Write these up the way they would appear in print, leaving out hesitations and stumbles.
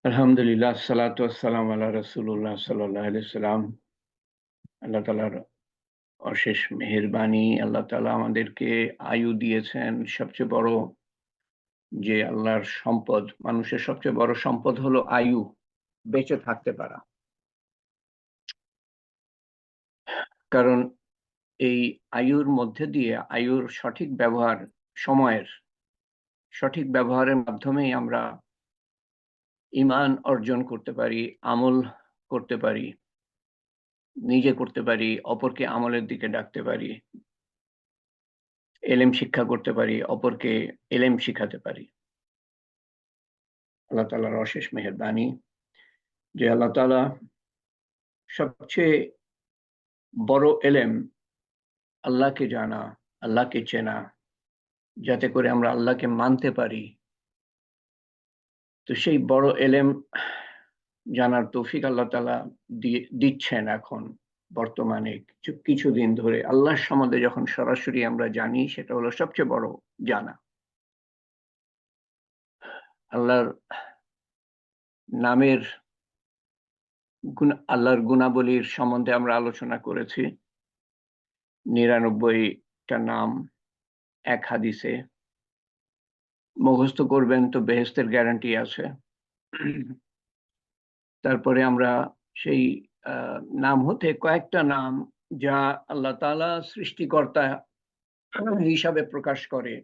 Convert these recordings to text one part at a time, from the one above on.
আলহামদুলিল্লাহ, সালাতু ওয়াসসালামু আলা রাসূলুল্লাহ সাল্লাল্লাহু আলাইহি সাল্লাম। আল্লাহ তাআলার অশেষ মেহেরবানি। আল্লাহ তাআলা আমাদেরকে আয়ু দিয়েছেন। সবচেয়ে বড় যে আল্লাহর সম্পদ, মানুষের সবচেয়ে বড় সম্পদ হলো আয়ু, বেঁচে থাকতে পারা। কারণ এই আয়ুর মধ্যে দিয়ে আয়ুর সঠিক ব্যবহার, সময়ের সঠিক ব্যবহারের মাধ্যমেই আমরা ঈমান অর্জন করতে পারি, আমল করতে পারি, নিজে করতে পারি, অপরকে আমলের দিকে ডাকতে পারি। এলেম শিক্ষা করতে পারি, অপরকে এলেম শিখাতে পারি। আল্লাহ তাআলার অশেষ মেহেরবানি যে আল্লাহ তাআলা সবচেয়ে বড় এলেম আল্লাহকে জানা, আল্লাহকে চেনা, যাতে করে আমরা আল্লাহকে মানতে পারি। তো সেই বড় এলেম জানার তৌফিক আল্লাহ তাআলা দিচ্ছেন এখন বর্তমানে কিছুদিন ধরে। আল্লাহর সম্বন্ধে যখন সরাসরি আমরা জানি, সেটা হলো সবচেয়ে বড় জানা। আল্লাহর নামের আল্লাহর গুণাবলীর সম্বন্ধে আমরা আলোচনা করেছি। ৯৯টা নাম এক হাদিসে। মুখস্থ করবেন তো বেহেশতের গ্যারান্টি আছে। তারপরে আমরা সেই নাম হতে কয়েকটা নাম যা আল্লাহ তাআলা সৃষ্টিকর্তা হিসাবে প্রকাশ করে।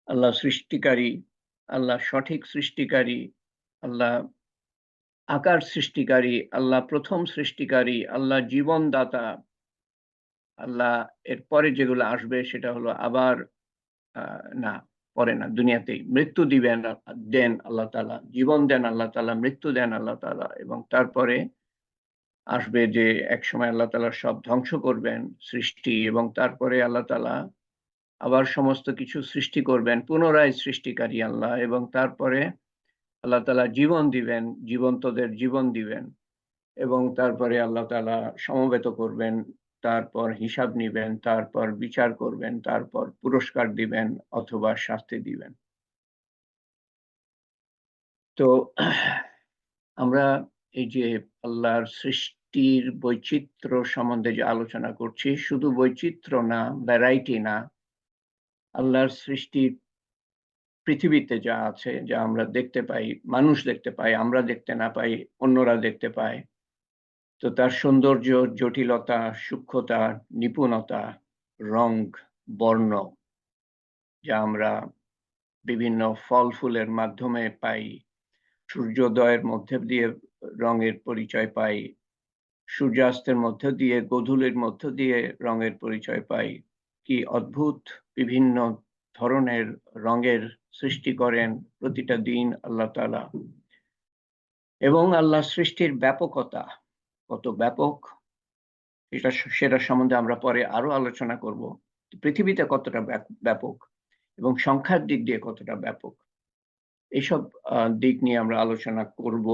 আল্লাহ সৃষ্টিকারী, আল্লাহ সঠিক সৃষ্টিকারী, আল্লাহ আকার সৃষ্টিকারী, আল্লাহ প্রথম সৃষ্টিকারী, আল্লাহ জীবনদাতা। আল্লাহ এর পরে যেগুলো আসবে সেটা হলো আবার না, পরে না, দুনিয়াতেই মৃত্যু দেন আল্লাহ তাআলা, জীবন দেন আল্লাহ তাআলা, মৃত্যু দেন আল্লাহ তাআলা, এবং তারপরে আসবে যে একসময় আল্লাহ তাআলা সব ধ্বংস করবেন সৃষ্টি, এবং তারপরে আল্লাহ তাআলা আবার সমস্ত কিছু সৃষ্টি করবেন, পুনরায় সৃষ্টিকারী আল্লাহ, এবং তারপরে আল্লাহ তাআলা জীবন দিবেন, জীবন্তদের জীবন দিবেন, এবং তারপরে আল্লাহ তাআলা সমবেত করবেন, তারপর হিসাব নিবেন, তারপর বিচার করবেন, তারপর পুরস্কার দিবেন অথবা শাস্তি দিবেন। তো আমরা এই যে আল্লাহর সৃষ্টির বৈচিত্র্য সম্বন্ধে যে আলোচনা করছি, শুধু বৈচিত্র্য না, ভ্যারাইটি না, আল্লাহর সৃষ্টি পৃথিবীতে যা আছে, যা আমরা দেখতে পাই, মানুষ দেখতে পাই, আমরা দেখতে না পাই, অন্যরা দেখতে পায়। তো তার সৌন্দর্য, জটিলতা, সূক্ষ্মতা, নিপুণতা, রং, বর্ণ, যা আমরা বিভিন্ন ফল ফুলের মাধ্যমে পাই, সূর্যোদয়ের মধ্যে দিয়ে রঙের পরিচয় পাই, সূর্যাস্তের মধ্য দিয়ে, গোধূলির মধ্য দিয়ে রঙের পরিচয় পাই। কি অদ্ভুত বিভিন্ন ধরনের রঙের সৃষ্টি করেন প্রতিটা দিন আল্লাহ তাআলা। এবং আল্লাহ সৃষ্টির ব্যাপকতা কত ব্যাপক, সেটা সম্বন্ধে আমরা পরে আরো আলোচনা করব। পৃথিবীতে কতটা ব্যাপক এবং সংখ্যার দিক দিয়ে কতটা ব্যাপক, এইসব দিক নিয়ে আমরা আলোচনা করব।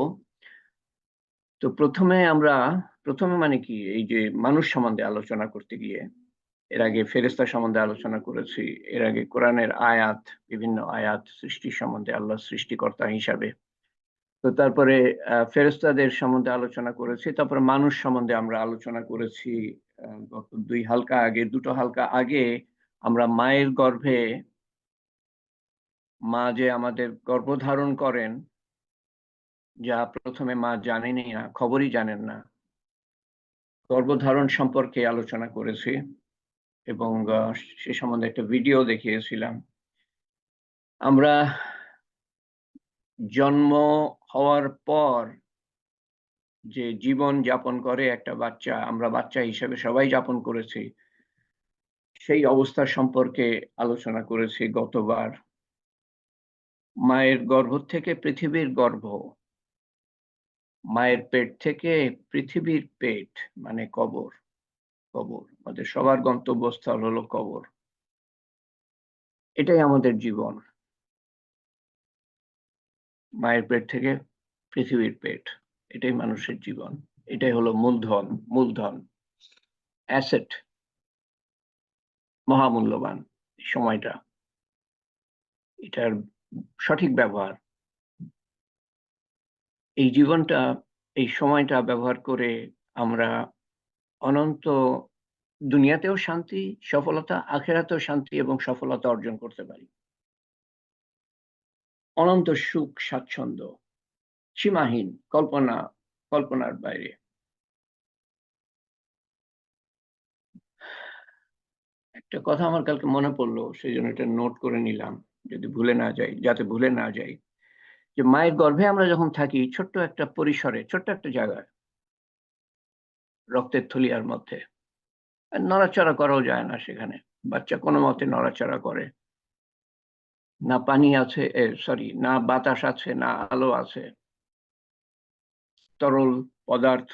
তো প্রথমে মানে কি, এই যে মানুষ সম্বন্ধে আলোচনা করতে গিয়ে, এর আগে ফেরেশতা সম্বন্ধে আলোচনা করেছি, এর আগে কোরআনের আয়াত, বিভিন্ন আয়াত সৃষ্টি সম্বন্ধে, আল্লাহ সৃষ্টিকর্তা হিসাবে। তো তারপরে ফেরেশতাদের সম্বন্ধে আলোচনা করেছি, তারপরে মানুষ সম্বন্ধে আমরা আলোচনা করেছি। গত দুটো হালকা আগে আমরা মায়ের গর্ভে, মা যে আমাদের গর্ভধারণ করেন, যা প্রথমে মা জানেনই না, খবরই জানেন না, গর্ভধারণ সম্পর্কে আলোচনা করেছি, এবং সে সম্বন্ধে একটা ভিডিও দেখিয়েছিলাম। আমরা জন্ম হওয়ার পর যে জীবন যাপন করে একটা বাচ্চা, আমরা বাচ্চা হিসেবে সবাই যাপন করেছি, সেই অবস্থা সম্পর্কে আলোচনা করেছি গতবার। মায়ের গর্ভ থেকে পৃথিবীর গর্ভ, মায়ের পেট থেকে পৃথিবীর পেট, মানে কবর। আমাদের সবার গন্তব্যস্থল হলো কবর। এটাই আমাদের জীবন, মায়ের পেট থেকে পৃথিবীর পেট, এটাই মানুষের জীবন। এটাই হলো মূলধন, অ্যাসেট, মহামূল্যবান সময়টা, এটার সঠিক ব্যবহার এই জীবনটা, এই সময়টা ব্যবহার করে আমরা অনন্ত দুনিয়াতেও শান্তি, সফলতা, আখিরাতেও শান্তি এবং সফলতা অর্জন করতে পারি। অনন্ত সুখ, স্বাচ্ছন্দ্য, সীমাহীন, কল্পনার বাইরে। একটা কথা আমার কালকে মনে পড়লো, সেই জন্য এটা নোট করে নিলাম, যদি ভুলে না যাই, যাতে ভুলে না যাই। যে মায়ের গর্ভে আমরা যখন থাকি, ছোট্ট একটা পরিসরে, ছোট্ট একটা জায়গায়, রক্তের থলিয়ার মধ্যে, নড়াচড়া করাও যায় না সেখানে। বাচ্চা কোনো মতে নড়াচড়া করে না, পানি আছে, সরি, না বাতাস আছে, না আলো আছে, তরল পদার্থ,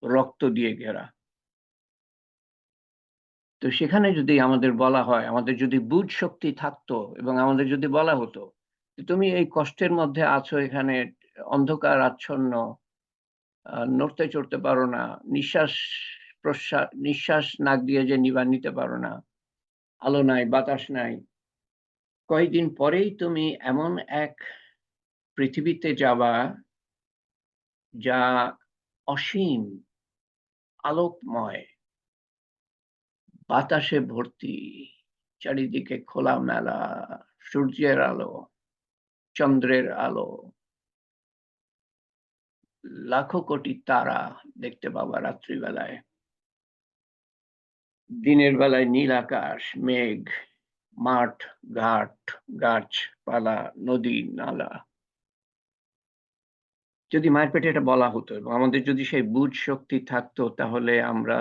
রক্ত দিয়ে ঘেরা। তো সেখানে যদি আমাদের বলা হয়, আমাদের যদি বুঝ শক্তি থাকতো এবং আমাদের যদি বলা হতো যে তুমি এই কষ্টের মধ্যে আছো, এখানে অন্ধকার আচ্ছন্ন, নড়তে চড়তে পারো না, নিঃশ্বাস নাক দিয়ে যে নিতে পারো না, আলো নাই, বাতাস নাই, কয়েকদিন পরেই তুমি এমন এক পৃথিবীতে যাবা যা অসীম, আলোকময়, বাতাসে ভর্তি, চারিদিকে খোলামেলা, সূর্যের আলো, চন্দ্রের আলো, লাখো কোটি তারা দেখতে পাবা রাত্রিবেলায়। দিনের বেলায় নীল আকাশ, মেঘ, মাঠ, ঘাট, গাছপালা, নদী, নালা। যদি মায়ের পেটে এটা বলা হতো এবং আমাদের যদি সেই বুঝ শক্তি থাকতো, তাহলে আমরা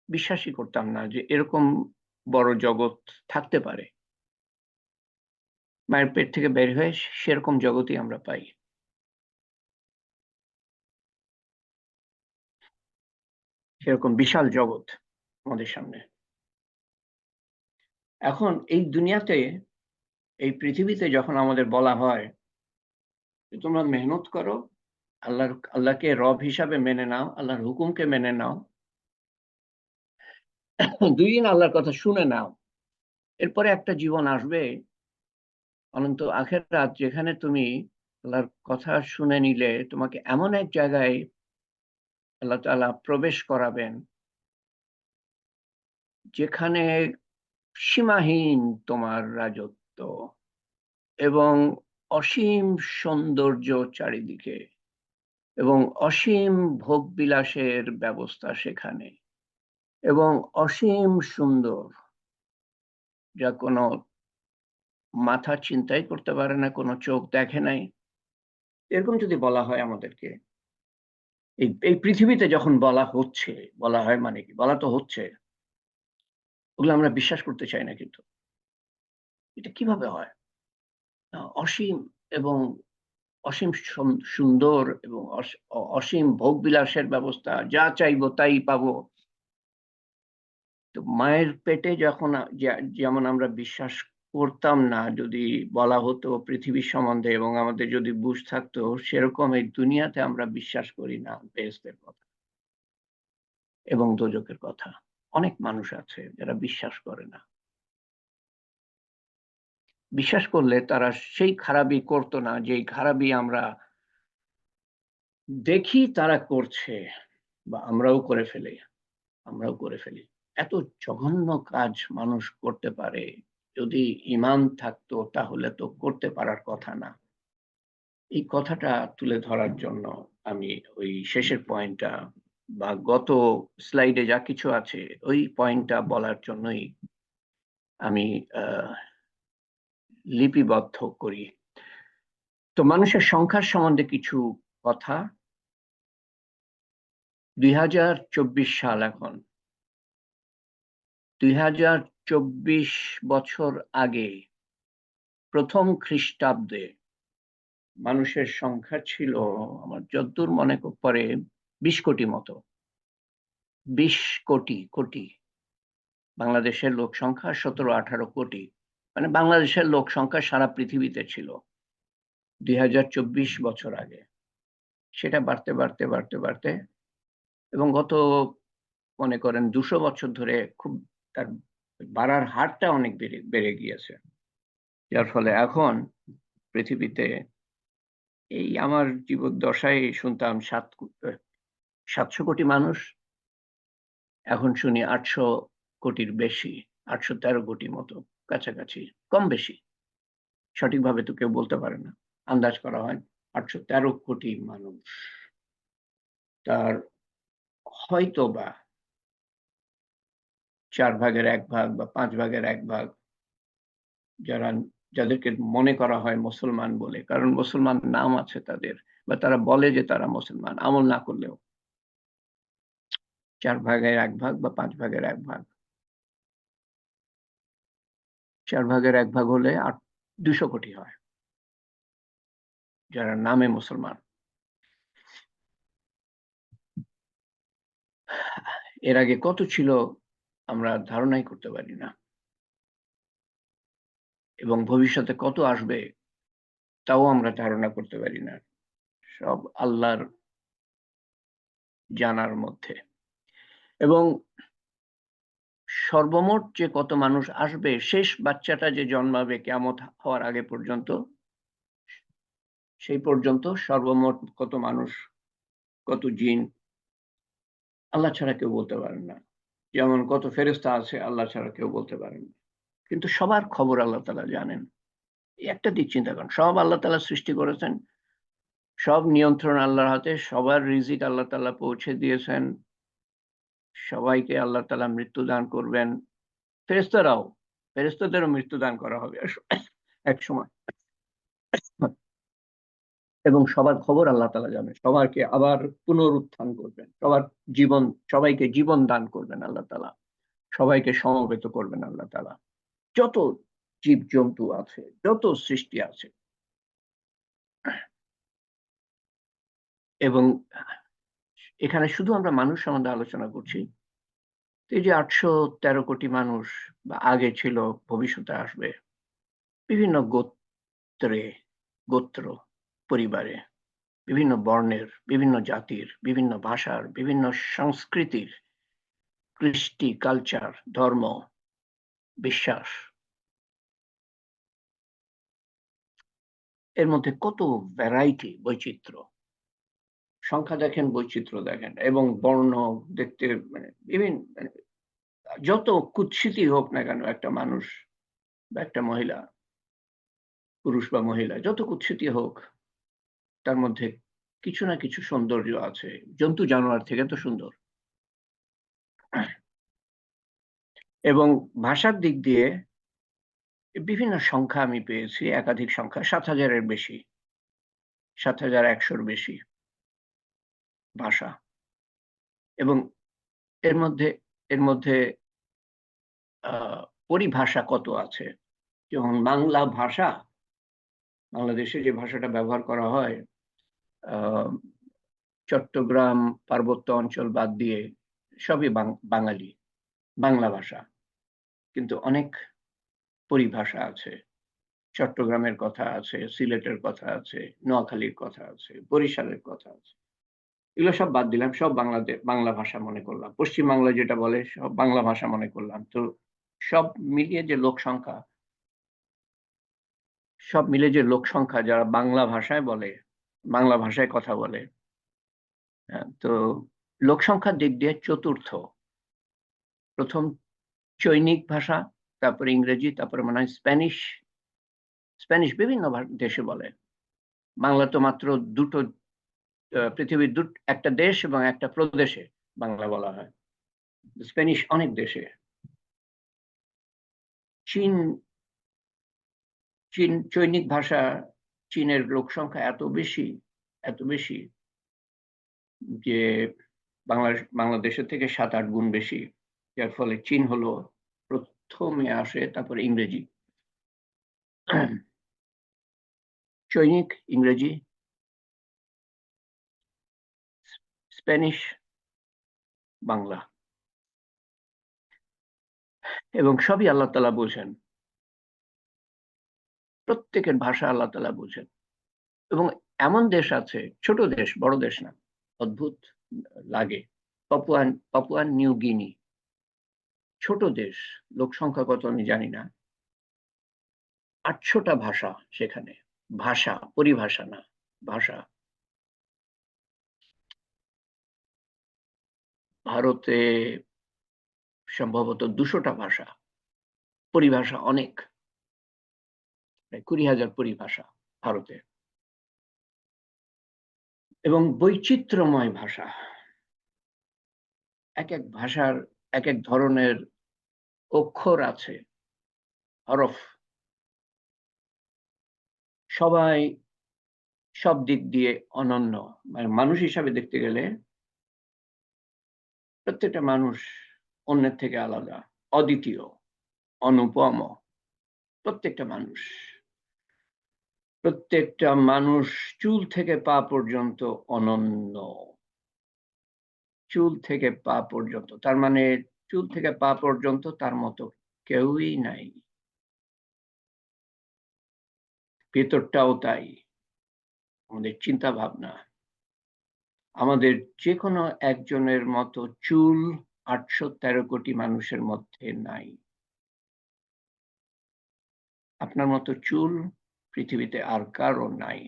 বিশ্বাসই করতাম না যে এরকম বড় জগৎ থাকতে পারে। মায়ের পেট থেকে বের হয়ে সেরকম জগৎই আমরা পাই। সেরকম বিশাল জগৎ আমাদের সামনে। এখন এই দুনিয়াতে, এই পৃথিবীতে যখন আমাদের বলা হয় যে তোমরা মেহনত করো, আল্লাহকে রব হিসাবে মেনে নাও, আল্লাহর হুকুমকে মেনে নাও, 2 দিন আল্লাহর কথা শুনে নাও, এরপরে একটা জীবন আসবে, অনন্ত আখিরাত, যেখানে তুমি আল্লাহর কথা শুনে নিলে তোমাকে এমন এক জায়গায় আল্লাহ তাআলা প্রবেশ করাবেন, যেখানে সীমাহীন তোমার রাজত্ব এবং অসীম সৌন্দর্য চারিদিকে এবং অসীম ভোগবিলাসের ব্যবস্থা সেখানে এবং অসীম সুন্দর, যা কোনো মাথা চিন্তাই করতে পারে না, কোনো চোখ দেখে নাই। এরকম যদি বলা হয় আমাদেরকে, এই পৃথিবীতে যখন বলা হচ্ছে, বলা হয় মানে কি, বলা তো হচ্ছে, ওগুলো আমরা বিশ্বাস করতে চাই না কিন্তু। এটা কিভাবে হয়? অসীম এবং অসীম সুন্দর এবং অসীম ভোগবিলাসের ব্যবস্থা, যা চাইবো তাই পাবো। তো মায়ের পেটে যখন যেমন আমরা বিশ্বাস করতাম না যদি বলা হতো পৃথিবীর সম্বন্ধে এবং আমাদের যদি বুঝ থাকতো, সেরকম এই দুনিয়াতে আমরা বিশ্বাস করি না বেহেশতের কথা এবং দোজখের কথা। অনেক মানুষ আছে যারা বিশ্বাস করে না। বিশ্বাস করলে তারা সেই খারাপই করতো না, যেই খারাপই আমরা দেখি তারা করছে বা আমরাও করে ফেলি। এত জঘন্য কাজ মানুষ করতে পারে, যদি ঈমান থাকতো তাহলে তো করতে পারার কথা না। এই কথাটা তুলে ধরার জন্য আমি ওই শেষের পয়েন্টটা বা গত স্লাইডে যা কিছু আছে ওই পয়েন্টটা বলার জন্যই আমি লিপিবদ্ধ করি। তো মানুষের সংখ্যার সম্বন্ধে কিছু কথা। 2024 সাল এখন। 2024 বছর আগে, প্রথম খ্রিস্টাব্দে মানুষের সংখ্যা ছিল, আমার যতদূর মনে পড়ে, 20 কোটি মতো। 20 কোটি। বাংলাদেশের লোক সংখ্যা 17-18 কোটি। মানে বাংলাদেশের লোক সংখ্যা সারা পৃথিবীতে ছিল 2024 বছর আগে। সেটা বাড়তে এবং গত মনে করেন 200 বছর ধরে খুব তার বাড়ার হারটা অনেক বেড়ে গিয়েছে। যার ফলে এখন পৃথিবীতে এই আমার জীবদ্দশায় শুনতাম 700 কোটি মানুষ, এখন শুনি 800 কোটির বেশি, 813 কোটি মতো কাছাকাছি, কম বেশি সঠিকভাবে তো কেউ বলতে পারে না। আন্দাজ করা হয় 813 কোটি মানুষ। তার হয়তোবা 4 ভাগের 1 ভাগ বা 5 ভাগের 1 ভাগ যারা যাদেরকে মনে করা হয় মুসলমান বলে, কারণ মুসলমান নাম আছে তাদের, বা তারা বলে যে তারা মুসলমান আমল না করলেও। 4 ভাগের 1 ভাগ বা 5 ভাগের 1 ভাগ, 4 ভাগের 1 ভাগ হলে 200 কোটি হয় যারা নামে মুসলমান। এর আগে কত ছিল আমরা ধারণাই করতে পারি না, এবং ভবিষ্যতে কত আসবে তাও আমরা ধারণা করতে পারি না। সব আল্লাহর জানার মধ্যে। এবং সর্বমোট যে কত মানুষ আসবে, শেষ বাচ্চাটা যে জন্মাবে কিয়ামত হওয়ার আগে পর্যন্ত, সেই পর্যন্ত সর্বমোট কত মানুষ, কত জিন, আল্লাহ ছাড়া কেউ বলতে পারেন না। যেমন কত ফেরেশতা আছে আল্লাহ ছাড়া কেউ বলতে পারেন না। কিন্তু সবার খবর আল্লাহ তাআলা জানেন। এই একটা দিক চিন্তা করেন, সব আল্লাহ তাআলা সৃষ্টি করেছেন, সব নিয়ন্ত্রণ আল্লাহর হাতে, সবার রিজিক আল্লাহ তাআলা পৌঁছে দিয়েছেন, সবাইকে আল্লাহ তাআলা মৃত্যু দান করবেন। ফেরেশতারাও, ফেরেশতাদেরও মৃত্যু দান করা হবে এক সময়। এবং সবার খবর আল্লাহ তাআলা জানেন, সবাইকে আবার পুনরুত্থান করবেন, সবাইকে জীবন দান করবেন আল্লাহ তাআলা, সবাইকে সমবেত করবেন আল্লাহ তাআলা। যত জীবজন্তু আছে, যত সৃষ্টি আছে, এবং এখানে শুধু আমরা মানুষ সম্বন্ধে আলোচনা করছি। এই যে 813 কোটি মানুষ, বা আগে ছিল, ভবিষ্যতে আসবে, বিভিন্ন গোত্র, পরিবারে, বিভিন্ন বর্ণের, বিভিন্ন জাতির, বিভিন্ন ভাষার, বিভিন্ন সংস্কৃতির, কৃষ্টি, কালচার, ধর্ম, বিশ্বাস, এর মধ্যে কত ভ্যারাইটি, বৈচিত্র্য, সংখ্যা দেখেন, বৈচিত্র্য দেখেন, এবং বর্ণ দেখতে, মানে বিভিন্ন, মানে যত কুৎসিতই হোক না কেন একটা মানুষ বা একটা মহিলা, পুরুষ বা মহিলা, যত কুৎসিতই হোক, তার মধ্যে কিছু না কিছু সৌন্দর্য আছে। জন্তু জানোয়ার থেকে তো সুন্দর। এবং ভাষার দিক দিয়ে বিভিন্ন সংখ্যা আমি পেয়েছি, একাধিক সংখ্যা, 7,000-এর বেশি, 7,100-র বেশি ভাষা। এবং এর মধ্যে এর মধ্যে পরিভাষা কত আছে, যেমন বাংলা ভাষা, বাংলাদেশে যে ভাষাটা ব্যবহার করা হয়, আহ, চট্টগ্রাম পার্বত্য অঞ্চল বাদ দিয়ে সবই বাঙালি, বাংলা ভাষা। কিন্তু অনেক পরিভাষা আছে, চট্টগ্রামের কথা আছে, সিলেটের কথা আছে, নোয়াখালীর কথা আছে, বরিশালের কথা আছে। এগুলো সব বাদ দিলাম, সব বাংলা ভাষা মনে করলাম, পশ্চিম বাংলা যেটা বলে সব বাংলা ভাষা মনে করলাম। তো সব মিলিয়ে যে লোক সংখ্যা, যারা বাংলা ভাষায় বলে, বাংলা ভাষায় কথা বলে, তো লোক সংখ্যার দিক দিয়ে চতুর্থ। প্রথম চৈনিক ভাষা, তারপরে ইংরেজি, তারপরে মনে হয় স্প্যানিশ। বিভিন্ন দেশে বলে। বাংলা তো মাত্র দুটো, পৃথিবীর একটা দেশ এবং একটা প্রদেশে বাংলা বলা হয়। স্প্যানিশ অনেক দেশে। চীন, চৈনিক ভাষা, চীনের লোক সংখ্যা এত বেশি যে বাংলাদেশের থেকে 7-8 গুণ বেশি, যার ফলে চীন হলো প্রথমে আসে, তারপরে ইংরেজি। চৈনিক, ইংরেজি, স্প্যানিশ, বাংলা, এবং সবই আল্লাহ তাআলা বোঝেন। প্রত্যেকের ভাষা আল্লাহ তাআলা বোঝেন। এবং এমন দেশ আছে, ছোট দেশ, বড় দেশ না, অদ্ভুত লাগে, পাপুয়া নিউ গিনি, ছোট দেশ, লোক সংখ্যা কত আমি জানি না, 800টা ভাষা সেখানে। ভাষা, পরিভাষা না, ভাষা। ভারতে সম্ভবত 200টা ভাষা, পরিভাষা অনেক, প্রায় 20,000 পরিভাষা ভারতে, এবং বৈচিত্র্যময় ভাষা। এক এক ভাষার এক এক ধরনের অক্ষর আছে, হরফ। সবাই সব দিক দিয়ে অনন্য। মানে মানুষ হিসাবে দেখতে গেলে প্রত্যেকটা মানুষ অন্যের থেকে আলাদা, অদ্বিতীয়, অনুপম। প্রত্যেকটা মানুষ, প্রত্যেকটা মানুষ চুল থেকে পা পর্যন্ত অনন্য। চুল থেকে পা পর্যন্ত, তার মানে চুল থেকে পা পর্যন্ত তার মতো কেউই নাই। ভেতরটাও তাই। আমাদের চিন্তা ভাবনা, আমাদের যে কোনো একজনের মতো চুল 813 কোটি মানুষের মধ্যে নাই। আপনার মতো চুল পৃথিবীতে আর কারো নাই।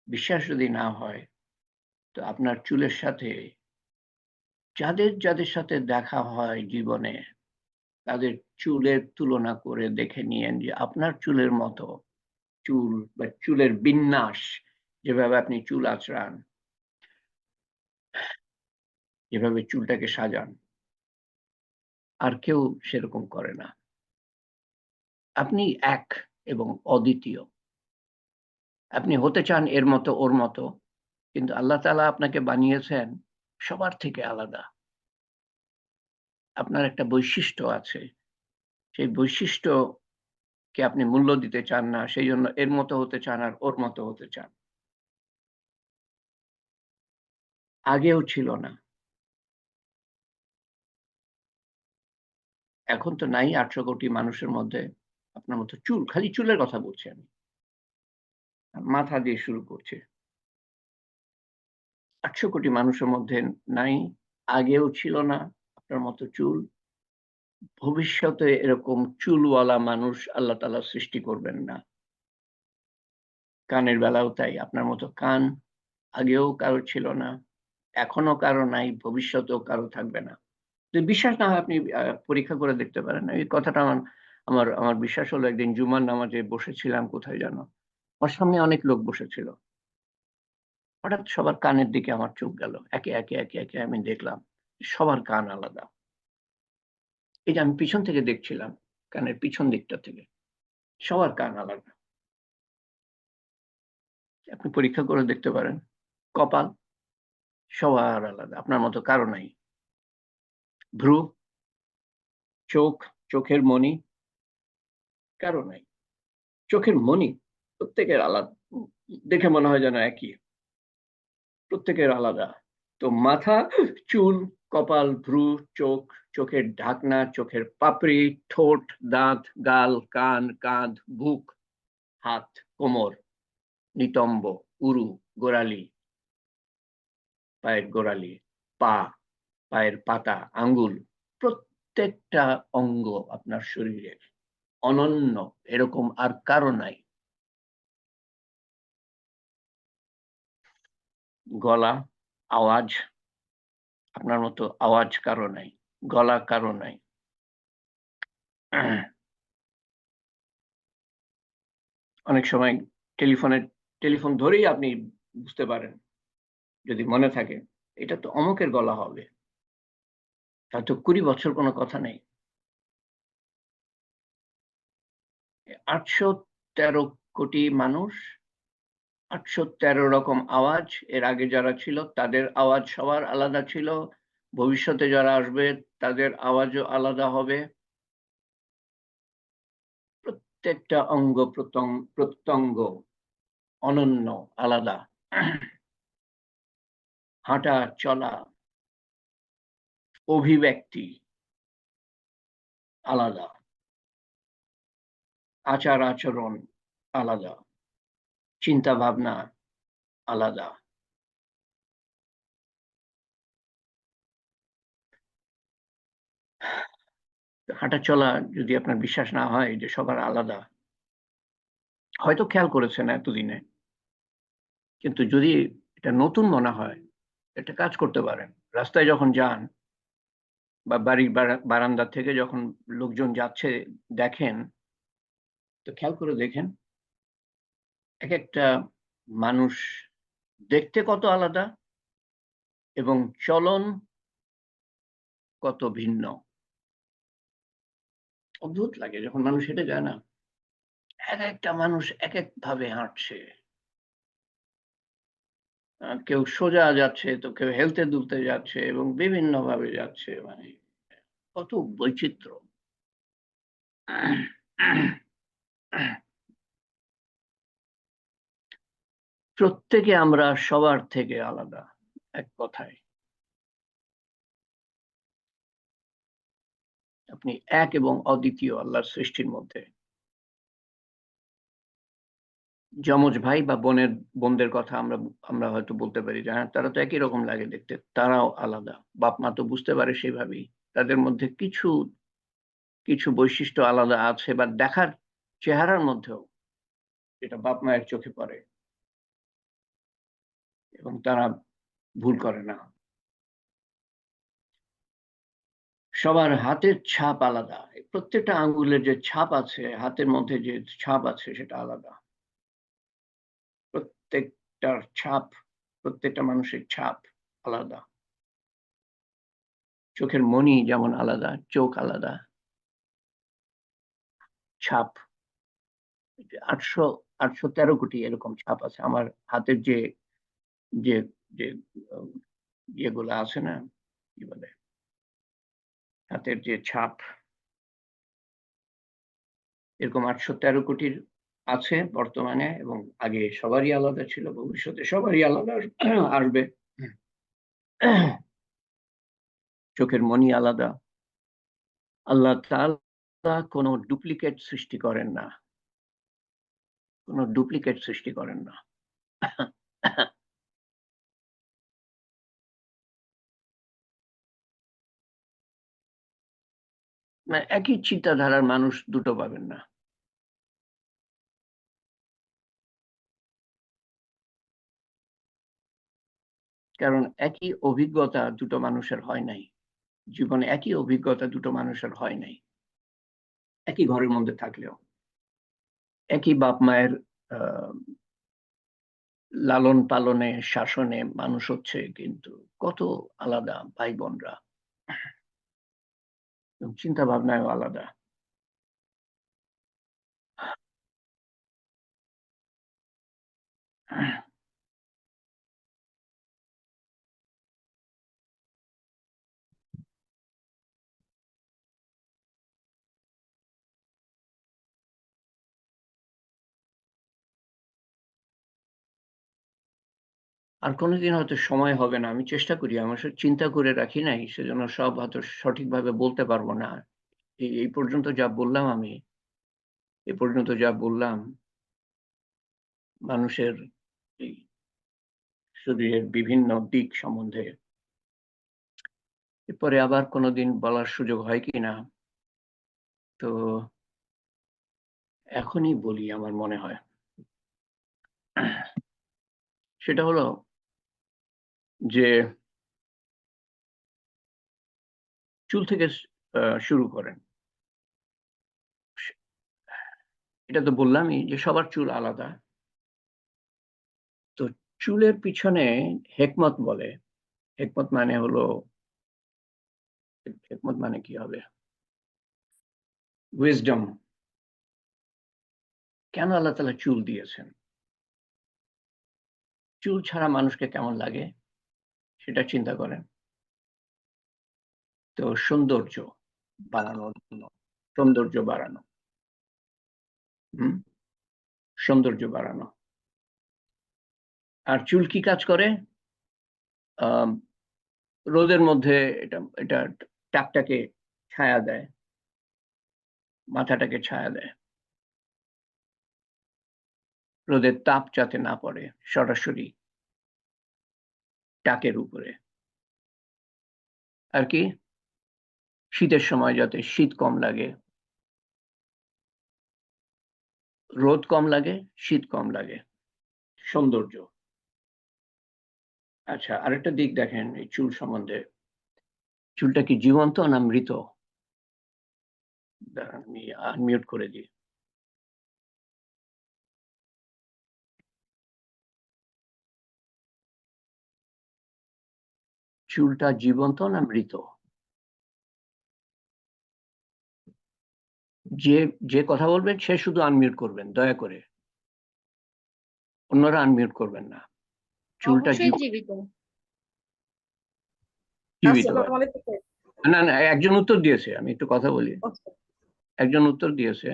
বিশ্বাস যদি না হয় তো আপনার চুলের সাথে যাদের যাদের সাথে দেখা হয় জীবনে, তাদের চুলের তুলনা করে দেখে নিয়েন যে আপনার চুলের মতো চুল বা চুলের বিন্যাস, যেভাবে আপনি চুল আঁচড়ান, যেভাবে চুলটাকে সাজান, আর কেউ সেরকম করে না। আপনি এক এবং অদ্বিতীয়। আপনি হতে চান এর মতো ওর মতো, কিন্তু আল্লাহ তাআলা আপনাকে বানিয়েছেন সবার থেকে আলাদা। আপনার একটা বৈশিষ্ট্য আছে। সেই বৈশিষ্ট্যকে আপনি মূল্য দিতে চান না। সেইজন্য এর মতো হতে চান আর ওর মতো হতে চান। আগেও ছিল না। এখন তো নাই 800 কোটি মানুষের মধ্যে আপনার মতো চুল। খালি চুলের কথা বলছি আমি। মাথা দিয়ে শুরু করছি। 800 কোটি মানুষের মধ্যে নাই, আগেও ছিল না আপনার মতো চুল। ভবিষ্যতে এরকম চুলওয়ালা মানুষ আল্লাহ তাআলা সৃষ্টি করবেন না। কানের বেলাও তাই। আপনার মতো কান আগেও কারো ছিল না, এখনো কারো নাই, ভবিষ্যতেও কারো থাকবে না। যদি বিশ্বাস না হয় আপনি পরীক্ষা করে দেখতে পারেন। এই কথাটা আমার আমার আমার বিশ্বাস হলো, একদিন জুমার নামাজে বসেছিলাম কোথায় যেন। আমার সামনে অনেক লোক বসেছিল। হঠাৎ সবার কানের দিকে আমার চোখ গেল। একে একে আমি দেখলাম সবার কান আলাদা। এই যে আমি পিছন থেকে দেখছিলাম, কানের পিছন দিকটা থেকে। সবার কান আলাদা। আপনি পরীক্ষা করে দেখতে পারেন। কপাল সবার আলাদা। আপনার মতো কারো নাই। ভ্রু, চোখ, চোখের মণি কারো নাই। চোখের মণি প্রত্যেকের আলাদা। দেখে মনে হয় যেন একই। প্রত্যেকের আলাদা। তো মাথা, চুল, কপাল, ভ্রু, চোখ, চোখের ঢাকনা, চোখের পাপড়ি, ঠোঁট, দাঁত, গাল, কান, কাঁধ, বুক, হাত, কোমর, নিতম্ব, উরু, গোড়ালি, পায়ের গোড়ালি, পা, পায়ের পাতা, আঙ্গুল, প্রত্যেকটা অঙ্গ আপনার শরীরের অনন্য, এরকম আর কারো নাই। গলা, আওয়াজ, আপনার মতো আওয়াজ কারো নাই, গলা কারো নাই। অনেক সময় টেলিফোন ধরেই আপনি বুঝতে পারেন, যদি মনে থাকে এটা তো অমুকের গলা হবে। হয়তো 20 বছর কোনো কথা নেই। 813 কোটি মানুষ, 813 রকম আওয়াজ। এর আগে যারা ছিল তাদের আওয়াজ সবার আলাদা ছিল, ভবিষ্যতে যারা আসবে তাদের আওয়াজও আলাদা হবে। প্রত্যেকটা অঙ্গ প্রত্যঙ্গ অনন্য, আলাদা। হাঁটা চলা, অভিব্যক্তি আলাদা, আচার আচরণ আলাদা, চিন্তা ভাবনা আলাদা। হাঁটা চলা যদি আপনার বিশ্বাস না হয় যে সবার আলাদা, হয়তো খেয়াল করেছেন এতদিনে কিন্তু যদি এটা নতুন মনে হয়, একটা কাজ করতে পারেন। রাস্তায় যখন যান বা বাড়ির বারান্দা থেকে যখন লোকজন যাচ্ছে দেখেন, তো খেয়াল করে দেখেন একেকটা মানুষ দেখতে কত আলাদা এবং চলন কত ভিন্ন। অদ্ভুত লাগে যখন মানুষ হেঁটে যায় না? একেকটা মানুষ একেকভাবে হাঁটছে। কেউ সোজা যাচ্ছে, তো কেউ হেলতে দুলতে যাচ্ছে এবং বিভিন্নভাবে যাচ্ছে। মানে কত বৈচিত্র্য। প্রত্যেকে আমরা সবার থেকে আলাদা, এক কথায়। আপনি এক এবং অদ্বিতীয় আল্লাহর সৃষ্টির মধ্যে। যমজ ভাই বা বোনদের কথা আমরা হয়তো বলতে পারি যে, হ্যাঁ, তারা তো একই রকম লাগে দেখতে। তারাও আলাদা। বাপ-মা তো বুঝতে পারে সেভাবেই। তাদের মধ্যে কিছু বৈশিষ্ট্য আলাদা আছে বা দেখার চেহারার মধ্যেও যেটা বাপ-মায়ের চোখে পড়ে এবং তারা ভুল করে না। সবার হাতের ছাপ আলাদা। প্রত্যেকটা আঙ্গুলের যে ছাপ আছে, হাতের মধ্যে যে ছাপ আছে সেটা আলাদা। প্রত্যেকটার ছাপ, প্রত্যেকটা মানুষের ছাপ আলাদা। চোখের মণি যেমন আলাদা, চোখ আলাদা, ছাপ ৮১৩ কোটি এরকম ছাপ আছে। আমার হাতের যে যে উম ইয়েগুলা আছে না? কি বলে? হাতের যে ছাপ এরকম ৮১৩ কোটির আছে বর্তমানে এবং আগে সবারই আলাদা ছিল। ভবিষ্যতে সবারই আলাদা আসবে। চোখের মণি আলাদা। আল্লাহ তাআলা কোন ডুপ্লিকেট সৃষ্টি করেন না। কোন ডুপ্লিকেট সৃষ্টি করেন না। মানে একই চিন্তাধারার মানুষ দুটো পাবেন না। কারণ একই অভিজ্ঞতা দুটো মানুষের হয় নাই। জীবনে একই অভিজ্ঞতা দুটো মানুষের হয় নাই। একই ঘরের মধ্যে থাকলেও। একই বাপ-মায়ের আ লালন-পালনে, শাসনে মানুষ হচ্ছে কিন্তু কত আলাদা ভাই-বোনরা এবং চিন্তা ভাবনায়ও আলাদা। আর কোনদিন হয়তো সময় হবে না। আমি চেষ্টা করি। আমি আসলে চিন্তা করে রাখি নাই। সেজন্য সব হয়তো সঠিকভাবে বলতে পারব না। এই পর্যন্ত যা বললাম আমি, এ পর্যন্ত যা বললাম মানুষের এই শরীরের বিভিন্ন দিক সম্বন্ধে। এরপরে আবার কোনদিন বলার সুযোগ হয় কিনা তো এখনই বলি আমার মনে হয়। সেটা হলো যে চুল থেকে শুরু করেন। এটা তো বললামই যে সবার চুল আলাদা। তো চুলের পিছনে হেকমত বলে। হেকমত মানে হলো হেকমত মানে কি হবে? উইজডম। কেন আল্লাহ তাআলা চুল দিয়েছেন? চুল ছাড়া মানুষকে কেমন লাগে সেটা চিন্তা করেন। তো সৌন্দর্য বাড়ানোর জন্য। সৌন্দর্য বাড়ানো। হুম? সৌন্দর্য বাড়ানো। আর চুল কি কাজ করে? আম রোদের মধ্যে এটা টাকটাকে ছায়া দেয়। মাথাটাকে ছায়া দেয়। রোদের তাপ যাতে না পড়ে সরাসরি টাকের উপরে। আর কি? শীতের সময় যাতে শীত কম লাগে, রোদ কম লাগে, শীত কম লাগে। সৌন্দর্য। আচ্ছা, আরেকটা দিক দেখেন এই চুল সম্বন্ধে। চুলটা কি জীবন্ত না মৃত? দাঁড়ান, আমি আনমিউট করে দিই। চুলটা জীবন্ত না মৃত? যে যে কথা বলবেন সে শুধু আনমিউট করবেন দয়া করে, অন্যরা আনমিউট করবেন না। চুলটা অবশ্যই জীবিত। জীবিত? আসসালামু আলাইকুম স্যার। না না, একজন উত্তর দিয়েছে, আমি একটু কথা বলি। আচ্ছা, একজন উত্তর দিয়েছে।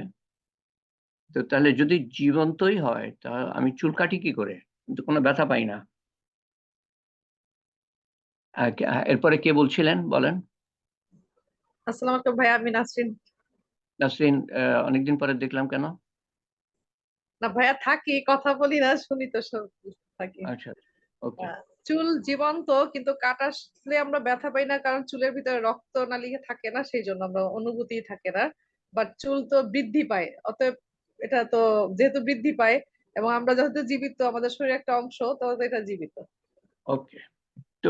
তো তাহলে যদি জীবন্তই হয় তা আমি চুল কাটি কি করে? কিন্তু কোনো ব্যথা পাই না। এরপরে কে বলছিলেন বলেন? আসসালামু আলাইকুম ভাই, আমি নাসরিন। নাসরিন, অনেকদিন পরে দেখলাম কেন? না ভাইয়া, থাকি কথা বলি না, শুনি তো সব থাকি। আচ্ছা, ওকে। চুল জীবন্ত, কিন্তু কাটলে আমরা ব্যথা পাই না, কারণ চুলের ভিতরে রক্ত নালী থাকে না, সেই জন্য আমরা অনুভূতি থাকে না। বাট চুল তো বৃদ্ধি পায়, অতএব এটা তো যেহেতু বৃদ্ধি পায় এবং আমরা যেহেতু জীবিত, আমাদের শরীরের একটা অংশ, তো এটা জীবিত। ওকে, তো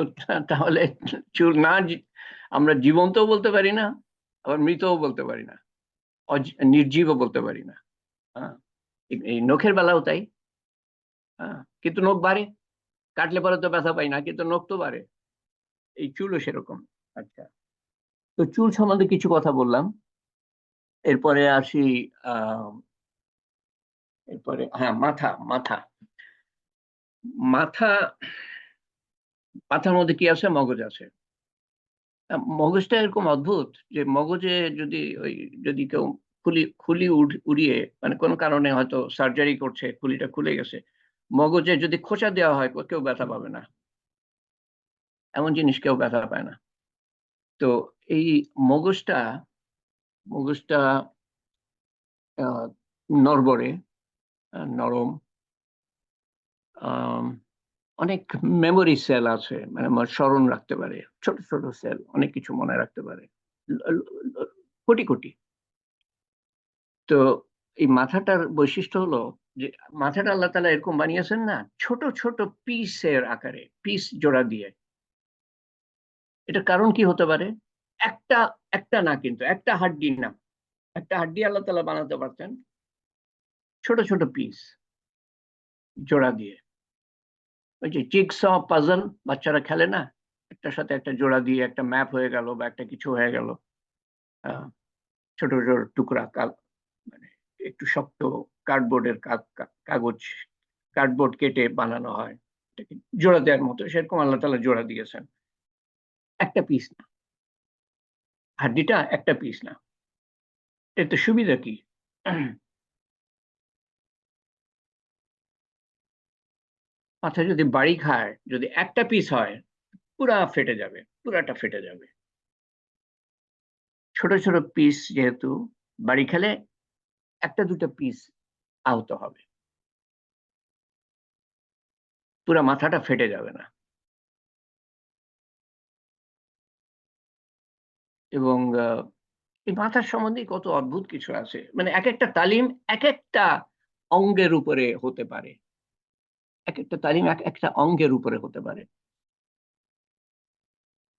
তাহলে চুল না আমরা জীবন্তও বলতে পারি না, আবার মৃতও বলতে পারি না, নির্জীবও বলতে পারি না। হ্যাঁ, এই নখের বেলাও তাই। হ্যাঁ, কিন্তু নখ বাড়ে, কাটলে পরে তো ব্যথা পাই না, কিন্তু নখ তো বাড়ে। এই চুলও সেরকম। আচ্ছা, তো চুল সম্বন্ধে কিছু কথা বললাম। এরপরে আসি আহ এরপরে, হ্যাঁ, মাথা। মাথা মাথা মাথার মধ্যে কি আছে? মগজ আছে। মগজটা এরকম অদ্ভুত যে মগজে যদি যদি কেউ খুলি উড়িয়ে, মানে কোনো কারণে হয়তো সার্জারি করছে, খুলিটা খুলে গেছে, মগজে যদি খোঁচা দেওয়া হয় কেউ ব্যথা পাবে না। এমন জিনিস কেউ ব্যথা পায় না। তো এই মগজটা মগজটা আহ, নড়বড়ে, নরম। আম, অনেক মেমোরি সেল আছে, মানে আমার স্মরণ রাখতে পারে, ছোট ছোট সেল অনেক কিছু মনে রাখতে পারে, কোটি কোটি। তো এই মাথাটার বৈশিষ্ট্য হলো যে মাথাটা আল্লাহ তাআলা এরকম বানিয়েছেন না, ছোট ছোট পিসের আকারে, পিস জোড়া দিয়ে। এটার কারণ কি হতে পারে? একটা একটা না, কিন্তু একটা হাড্ডি না, একটা হাড্ডি আল্লাহ তাআলা বানাতে পারতেন ছোট ছোট পিস জোড়া দিয়ে। ওই যে জিগস পাজল বাচ্চারা খেলে না, একটার সাথে একটা জোড়া দিয়ে একটা ম্যাপ হয়ে গেল বা একটা কিছু হয়ে গেল। আহ, ছোট ছোট টুকরা মানে একটু শক্ত কার্ডবোর্ডের কাগজ, কার্ডবোর্ড কেটে বানানো হয়, এটাকে জোড়া দেওয়ার মতো, সেরকম আল্লাহ তাআলা জোড়া দিয়েছেন। একটা পিস না, হাড্ডিটা একটা পিস না। এতে সুবিধা কি? মাথা যদি বাড়ি খায়, যদি একটা পিস হয় পুরা ফেটে যাবে, পুরাটা ফেটে যাবে। ছোট ছোট পিস যেহেতু, বাড়ি খেলে একটা দুটো পিস আহত হবে, পুরা মাথাটা ফেটে যাবে না। এবং এই মাথার সম্বন্ধে কত অদ্ভুত কিছু আছে, মানে এক একটা তালিম এক একটা অঙ্গের উপরে হতে পারে, এক একটা তালিম এক একটা অঙ্গের উপরে হতে পারে,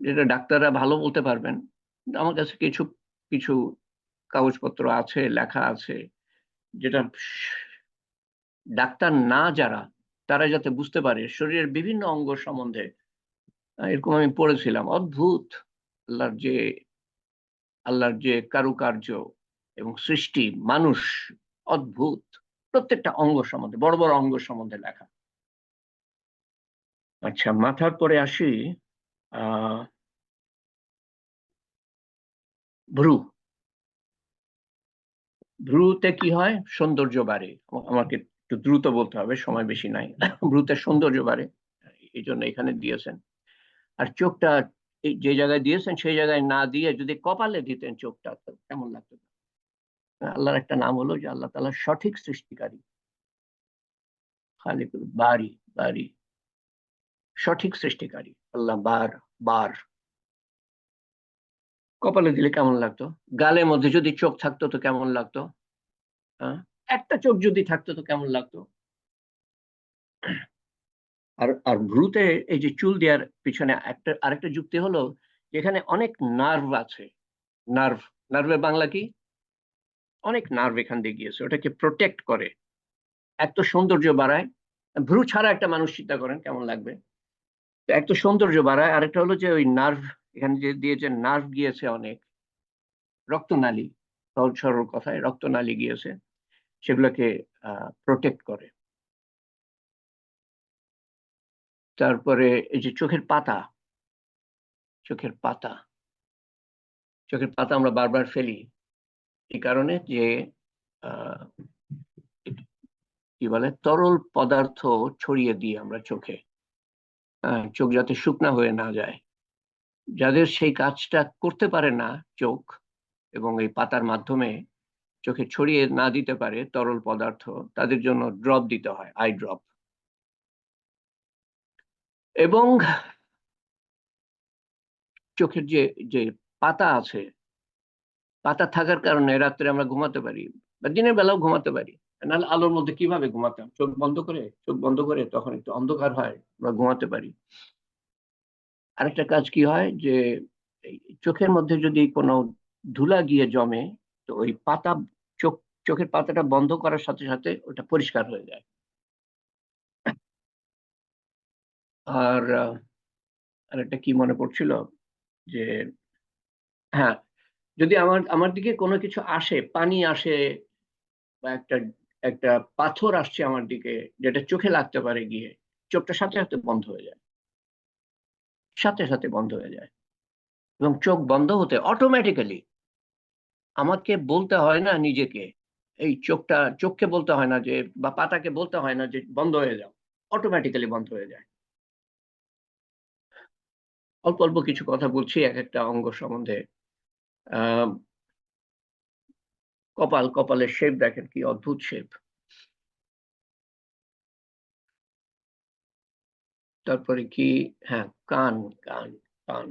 যেটা ডাক্তাররা ভালো বলতে পারবেন। আমার কাছে কিছু কিছু কাগজপত্র আছে, লেখা আছে, যেটা ডাক্তার না যারা, তারা যাতে বুঝতে পারে শরীরের বিভিন্ন অঙ্গ সম্বন্ধে। এরকম আমি পড়েছিলাম, অদ্ভুত আল্লাহর যে আল্লাহর যে কারুকার্য এবং সৃষ্টি, মানুষ অদ্ভুত। প্রত্যেকটা অঙ্গ সম্বন্ধে, বড় বড় অঙ্গ সম্বন্ধে লেখা। আচ্ছা, মাথার পরে আসি আহ ভ্রু। ভ্রুতে কি হয়? সৌন্দর্য বাড়ে। আমাকে একটু দ্রুত বলতে হবে, সময় বেশি নাই। ভ্রুতে সৌন্দর্য বাড়ে, এই জন্য এখানে দিয়েছেন। আর চোখটা এই যে জায়গায় দিয়েছেন সেই জায়গায় না দিয়ে যদি কপালে দিতেন চোখটা, তো কেমন লাগতো? আল্লাহর একটা নাম হলো যে আল্লাহ তাআলা সঠিক সৃষ্টিকারী, খালিকুল বারি, বারি, সঠিক সৃষ্টিকারী আল্লাহ। বার, বার। কপালে দিলে কেমন লাগতো? গালের মধ্যে যদি চোখ থাকতো তো কেমন লাগতো? হ্যাঁ, একটা চোখ যদি থাকতো তো কেমন লাগতো? আর ভ্রুতে এই যে চুল দেওয়ার পিছনে আরেকটা যুক্তি হলো, এখানে অনেক নার্ভ আছে। নার্ভের বাংলা কি? অনেক নার্ভ এখান দিয়ে গিয়েছে, ওটাকে প্রোটেক্ট করে, এত সৌন্দর্য বাড়ায়। ভ্রু ছাড়া একটা মানুষ চিন্তা করেন কেমন লাগবে। তো এত সৌন্দর্য বাড়ায়। আরেকটা হলো যে ওই নার্ভ, এখানে যে দিয়েছে নার্ভ গিয়েছে অনেক, রক্তনালী, সহজ সরল কথায় রক্তনালী গিয়েছে, সেগুলোকে প্রোটেক্ট করে। তারপরে এই যে চোখের পাতা, চোখের পাতা চোখের পাতা আমরা বারবার ফেলি এই কারণে যে আহ, কি বলে, তরল পদার্থ ছড়িয়ে দিই আমরা চোখে, চোখ যাতে শুকনা হয়ে না যায়। যাদের সেই কাজটা করতে পারে না চোখ, এবং এই পাতার মাধ্যমে চোখে ছড়িয়ে না দিতে পারে তরল পদার্থ, তাদের জন্য ড্রপ দিতে হয়, আই ড্রপ। এবং চোখের যে যে পাতা আছে, পাতা থাকার কারণে রাত্রে আমরা ঘুমাতে পারি, বা দিনের বেলাও ঘুমাতে পারি। নাহলে আলোর মধ্যে কিভাবে ঘুমাতাম? চোখ বন্ধ করে তখন একটু অন্ধকার হয়, আমরা ঘুমাতে পারি। আরেকটা কাজ কি হয় যে এই চোখের মধ্যে যদি কোনো ধুলা গিয়ে জমে, তো ওই পাতা, চোখ চোখের পাতাটা বন্ধ করার সাথে সাথে ওটা পরিষ্কার হয়ে যায়। আর আরেকটা কি মনে পড়ছিল যে, হ্যাঁ, যদি আমার আমার দিকে কোনো কিছু আসে, পানি আসে, বা একটা একটা পাথর আসছে আমার দিকে, যেটা চোখে লাগতে পারে গিয়ে, চোখটা সাথে সাথে বন্ধ হয়ে যায়, সাথে সাথে বন্ধ হয়ে যায়। এবং চোখ বন্ধ হতে অটোমেটিক্যালি, আমাকে বলতে হয় না নিজেকে, এই চোখকে বলতে হয় না যে, বা পাতাকে বলতে হয় না যে বন্ধ হয়ে যাও, অটোমেটিক্যালি বন্ধ হয়ে যায়। অল্প অল্প কিছু কথা বলছি এক একটা অঙ্গ সম্বন্ধে। আহ কপালের শেপ দেখেন, কি অদ্ভুত শেপ। তারপরে কি, হ্যাঁ, কান কান কান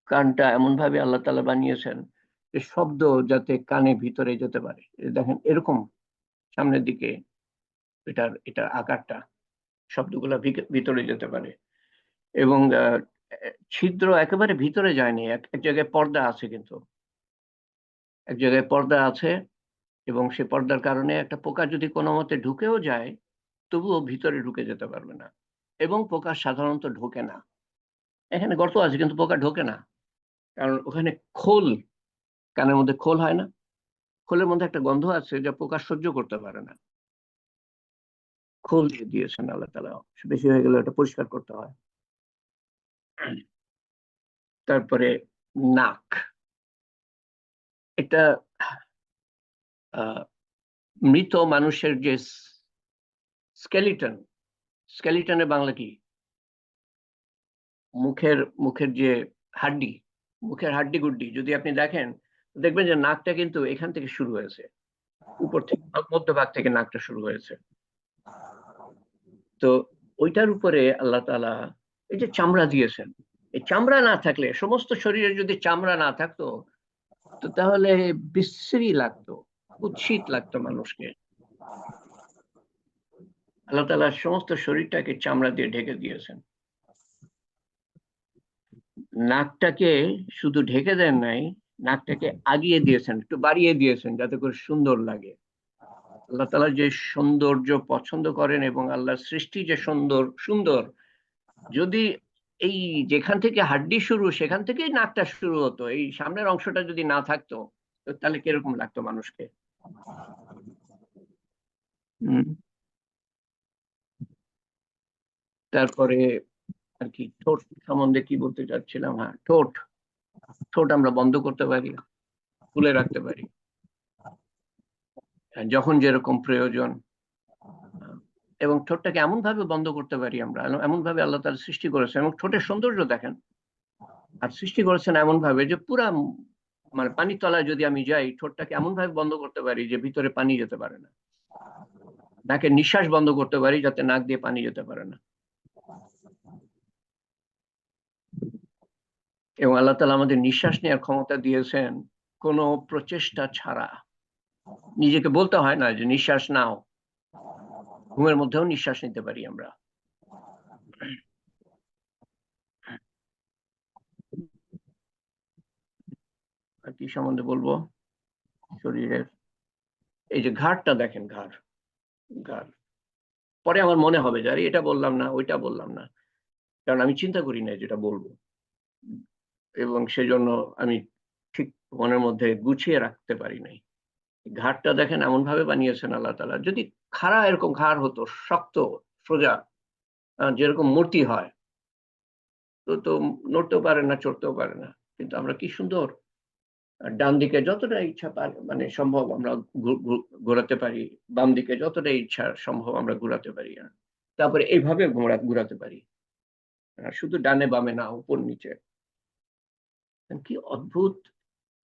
কানটা এমন ভাবে আল্লাহ তাআলা বানিয়েছেন যে শব্দ যাতে কানে ভিতরে যেতে পারে। এই দেখেন এরকম সামনের দিকে এটার আকারটা, শব্দগুলো ভিতরে যেতে পারে। এবং ছিদ্র একেবারে ভিতরে যায়নি, এক এক জায়গায় পর্দা আছে, কিন্তু এক জায়গায় পর্দা আছে, এবং সে পর্দার কারণে একটা পোকা যদি কোনো মতে ঢুকেও যায়, তবুও ভিতরে ঢুকে যেতে পারবে না। এবং পোকা সাধারণত ঢোকে না, এখানে গর্ত আছে কিন্তু পোকা ঢোকে না, কারণ ওখানে খোল, কানের মধ্যে খোল হয় না, খোলের মধ্যে একটা গন্ধ আছে যা পোকা সহ্য করতে পারে না। খোল দিয়ে দিয়েছেন আল্লাহ তাআলা, বেশি হয়ে গেলে ওটা পরিষ্কার করতে হয়। তারপরে নাক, এটা আহ, মৃত মানুষের যে স্কেলিটন, স্কেলিটনের বাংলা কি? মুখের মুখের যে হাড্ডি, মুখের হাড্ডি গুড্ডি যদি আপনি দেখেন, দেখবেন যে নাকটা কিন্তু এখান থেকে শুরু হয়েছে, উপর থেকে, মধ্যভাগ থেকে নাকটা শুরু হয়েছে। তো ওইটার উপরে আল্লাহ তাআলা এই যে চামড়া দিয়েছেন, এই চামড়া না থাকলে, সমস্ত শরীরে যদি চামড়া না থাকতো, তো তাহলে বিশ্রী লাগতো, কুৎসিত লাগতো মানুষকে। আল্লাহ তাআলা সমস্ত শরীরটাকে চামড়া দিয়ে ঢেকে দিয়েছেন। নাকটাকে শুধু ঢেকে দেন নাই, নাকটাকে আগিয়ে দিয়েছেন, একটু বাড়িয়ে দিয়েছেন যাতে করে সুন্দর লাগে। আল্লাহ তাআলা যে সৌন্দর্য পছন্দ করেন, এবং আল্লাহর সৃষ্টি যে সুন্দর সুন্দর, যদি এই যেখান থেকে হাড্ডি শুরু সেখান থেকেই নাকটা শুরু হতো, এই সামনের অংশটা যদি না থাকতো, তো তাহলে কিরকম লাগতো মানুষকে? হম। তারপরে আর কি, ঠোঁট সম্বন্ধে কি বলতে চাচ্ছিলাম, হ্যাঁ, ঠোঁট, ঠোঁট আমরা বন্ধ করতে পারি, খুলে রাখতে পারি, যখন যেরকম প্রয়োজন। এবং ঠোঁটটাকে এমন ভাবে বন্ধ করতে পারি আমরা, এমন ভাবে আল্লাহ তাআলা সৃষ্টি করেছেন, এবং ঠোঁটের সৌন্দর্য দেখেন। আর সৃষ্টি করেছেন এমন ভাবে যে পুরা, মানে পানির তলায় যদি আমি যাই, ঠোঁটটাকে এমন ভাবে বন্ধ করতে পারি যে ভিতরে পানি যেতে পারে না। নাকের নিঃশ্বাস বন্ধ করতে পারি যাতে নাক দিয়ে পানি যেতে পারে না। এবং আল্লাহ তাআলা আমাদের নিঃশ্বাস নেওয়ার ক্ষমতা দিয়েছেন কোনো প্রচেষ্টা ছাড়া। নিজেকে বলতে হয় না যে নিঃশ্বাস নাও, ঘুমের মধ্যেও নিঃশ্বাস নিতে পারি আমরা। আর কি সম্বন্ধে বলবো? শরীরের এই যে ঘাড়টা দেখেন, ঘাড় পরে আমার মনে হবে যে আরে এটা বললাম না, ওইটা বললাম না, কারণ আমি চিন্তা করি না যেটা বলবো, এবং সেজন্য আমি ঠিক মনের মধ্যে গুছিয়ে রাখতে পারি নাই। ঘাড়টা দেখেন এমন ভাবে বানিয়েছেন আল্লাহ তাআলা, যদি খাড়া এরকম ঘাড় হতো, শক্ত সোজা, যেরকম মূর্তি হয়, তো নড়তেও পারে না, চড়তেও পারে না। কিন্তু আমরা কি সুন্দর ডান দিকে যতটা ইচ্ছা মানে সম্ভব আমরা ঘোরাতে পারি, বাম দিকে যতটা ইচ্ছা সম্ভব আমরা ঘোরাতে পারি। তারপরে এইভাবে ঘোরাতে পারি, শুধু ডানে বামে না, উপর নিচে। কি অদ্ভুত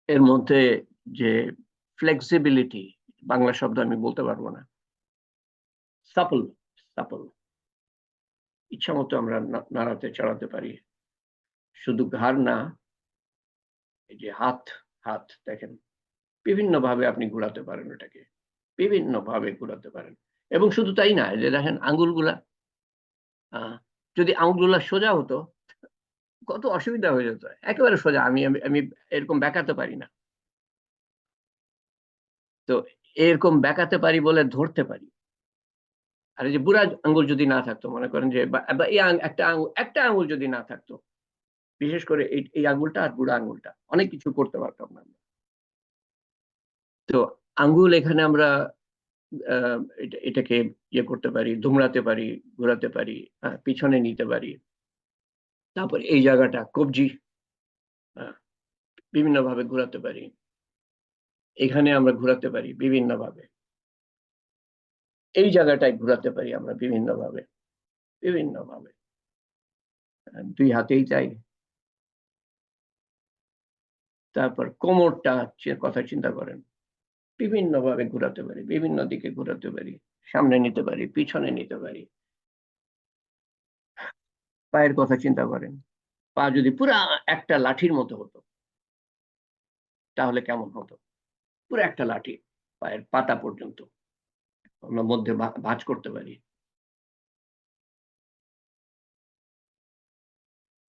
এর মধ্যে যে ফ্লেক্সিবিলিটি, বাংলা শব্দ আমি বলতে পারবো না, সাপল সাপল, ইচ্ছা মতো আমরা নাড়াতে চালাতে পারি। শুধু ঘাড় না, এই যে হাত, হাত দেখেন বিভিন্ন ভাবে আপনি ঘোরাতে পারেন, ওটাকে বিভিন্ন ভাবে ঘোরাতে পারেন। এবং শুধু তাই না, যে দেখেন আঙ্গুলগুলা, যদি আঙ্গুলগুলা সোজা হতো কত অসুবিধা হয়ে যেত। একেবারে সোজা আমি আমি আমি এরকম বেঁকাতে পারি না, তো এরকম বেঁকাতে পারি বলে ধরতে পারি। আর এই যে বুড়া আঙ্গুল যদি না থাকতো, মনে করেন যে এই একটা আঙ্গুল যদি না থাকতো, বিশেষ করে এই আঙ্গুলটা আর বুড়া আঙ্গুলটা, অনেক কিছু করতে পারতাম না। তো আঙ্গুল এখানে আমরা এটাকে ইয়ে করতে পারি, দুমড়াতে পারি, ঘোরাতে পারি, পিছনে নিতে পারি। তারপর এই জায়গাটা কবজি, বিভিন্ন ভাবে ঘোরাতে পারি। এখানে আমরা ঘোরাতে পারি বিভিন্ন ভাবে, এই জায়গাটায় ঘোরাতে পারি আমরা বিভিন্ন ভাবে, বিভিন্ন ভাবে। দুই হাতেই চাই। তারপর কোমরটা কথা চিন্তা করেন, বিভিন্ন ভাবে ঘোরাতে পারি, বিভিন্ন দিকে ঘোরাতে পারি, সামনে নিতে পারি, পিছনে নিতে পারি। পায়ের কথা চিন্তা করেন, পা যদি পুরা একটা লাঠির মতো হতো তাহলে কেমন হতো? পুরো একটা লাঠি, পায়ের পাতা পর্যন্ত আমরা মধ্যে ভাঁজ করতে পারি,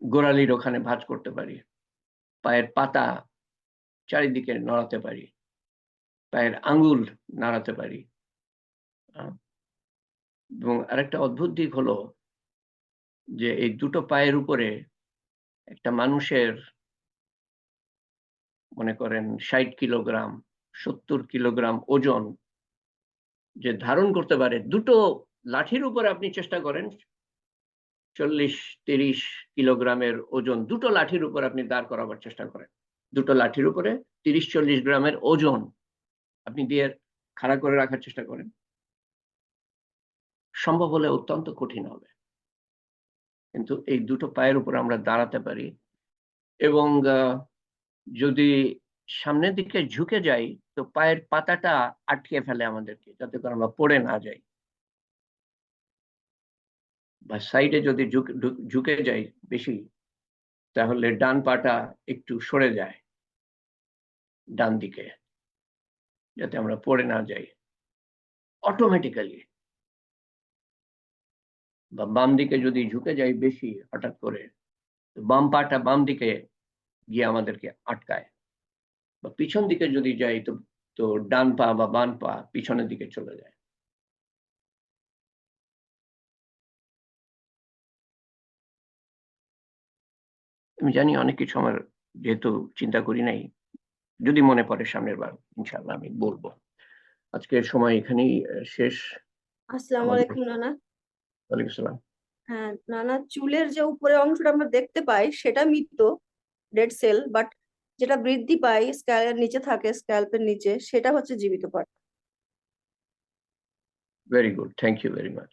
গোড়ালির ওখানে ভাঁজ করতে পারি, পায়ের পাতা চারিদিকে নড়াতে পারি, পায়ের আঙ্গুল নাড়াতে পারি। এবং আরেকটা অদ্ভুত দিক হলো যে এই দুটো পায়ের উপরে একটা মানুষের, মনে করেন 60 কিলোগ্রাম 70 কিলোগ্রাম ওজন যে ধারণ করতে পারে, দুটো লাঠির উপরে আপনি চেষ্টা করেন 40-30 কিলোগ্রামের ওজন দুটো লাঠির উপর আপনি দাঁড় করাবার চেষ্টা করেন, দুটো লাঠির উপরে 30-40 গ্রামের ওজন আপনি দিয়ে খাড়া করে রাখার চেষ্টা করেন, সম্ভব হলে অত্যন্ত কঠিন হবে। কিন্তু এই দুটো পায়ের উপর আমরা দাঁড়াতে পারি, এবং যদি সামনের দিকে ঝুঁকে যাই তো পায়ের পাতাটা আটকে ফেলে আমাদেরকে, যাতে করে আমরা পড়ে না যাই। বা সাইডে যদি ঝুঁকে যাই বেশি, তাহলে ডান পাটা একটু সরে যায় ডান দিকে, যাতে আমরা পড়ে না যাই অটোমেটিক্যালি। বা বাম দিকে যদি ঝুঁকে যাই বেশি হঠাৎ করে, তো বাম পাটা বাম দিকে গিয়ে আমাদেরকে আটকায়। বা পিছন দিকে যদি যাই তো তো ডান পা বা বাম পা পিছনের দিকে চলে যায়। আমি জানি অনেক কিছু আমার যেহেতু চিন্তা করি নাই, যদি মনে পড়ে সামনের বার ইনশাআল্লাহ আমি বলবো। আজকের সময় এখানেই শেষ আসসালামু আমাদের। আলাইকুম নানা। ওয়ালাইকুম আসসালাম। হ্যাঁ নানা, চুলের যে উপরের অংশটা আমরা দেখতে পাই সেটা মৃত, ডেড সেল, বাট যেটা বৃদ্ধি পায় স্ক্যাল্পের নিচে থাকে, স্ক্যাল্পের নিচে, সেটা হচ্ছে জীবিত part. Very good, thank you very much.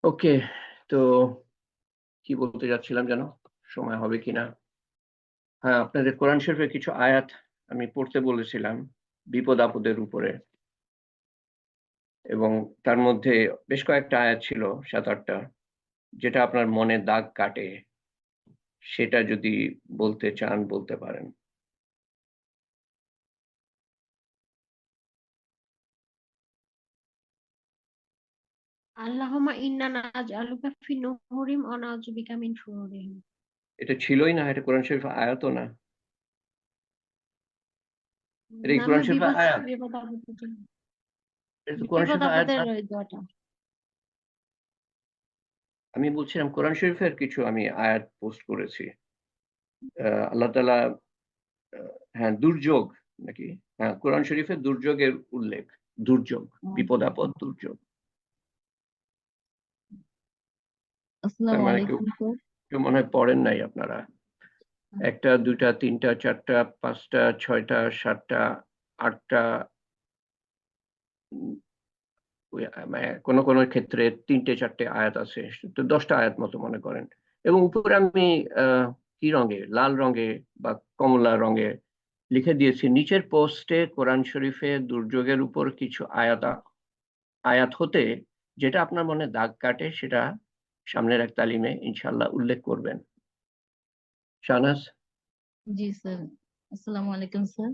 Okay, তো কি বলতে যাচ্ছিলাম যেন, সময় হবে কিনা? হ্যাঁ, আপনাদের কোরআন শরীফের কিছু আয়াত আমি পড়তে বলেছিলাম বিপদ আপদের উপরে, এবং তার মধ্যে বেশ কয়েকটা আয়াত ছিল, 7-8টা, যেটা আপনার মনে দাগ কাটে, সেটা যদি বলতে চান বলতে পারেন। আল্লাহুম্মা ইন্না নাজআলুকা ফি নুহুরিম ওয়া নাউযু বিকা মিন শুরুরিহিম। এটা ছিলই না, এটা কোরআন শরীফের আয়াতও না। এটা কি কোরআন আমরা শরীফের আয়াত? বিপদ আপদের জন্য এটা তো কোরআন শরীফের আয়াত আপদের না। ওই দোয়াটা। আমি বলছিলাম কোরআন শরীফের কিছু আমি আয়াত পোস্ট করেছি। আল্লাহ তাআলা হ্যাঁ, দুর্যোগ নাকি? হ্যাঁ, কোরআন শরীফে দুর্যোগের উল্লেখ। দুর্যোগ, বিপদ-আপদ, দুর্যোগ। তার আসসালামু মানে আলাইকুম স্যার। কেউ মনে হয় পড়েন নাই আপনারা। ১টা, ২টা, ৩টা, ৪টা, ৫টা, ৬টা, ৭টা, ৮টা, মানে কোন ক্ষেত্রে ৩টে ৪টে আয়াত আছে। তো ১০টা আয়াত মতো মনে করেন। এবং উপরে আমি কি রঙে? লাল রঙে বা কমলা রঙে লিখে দিয়েছি, নিচের পোস্টে কোরআন শরীফে দুর্যোগের উপর কিছু আয়াত হতে যেটা আপনার মনে দাগ কাটে সেটা সামনের এক তালিমে ইনশাআল্লাহ উল্লেখ করবেন। শাহনাজ? জি স্যার, আসসালামু আলাইকুম স্যার।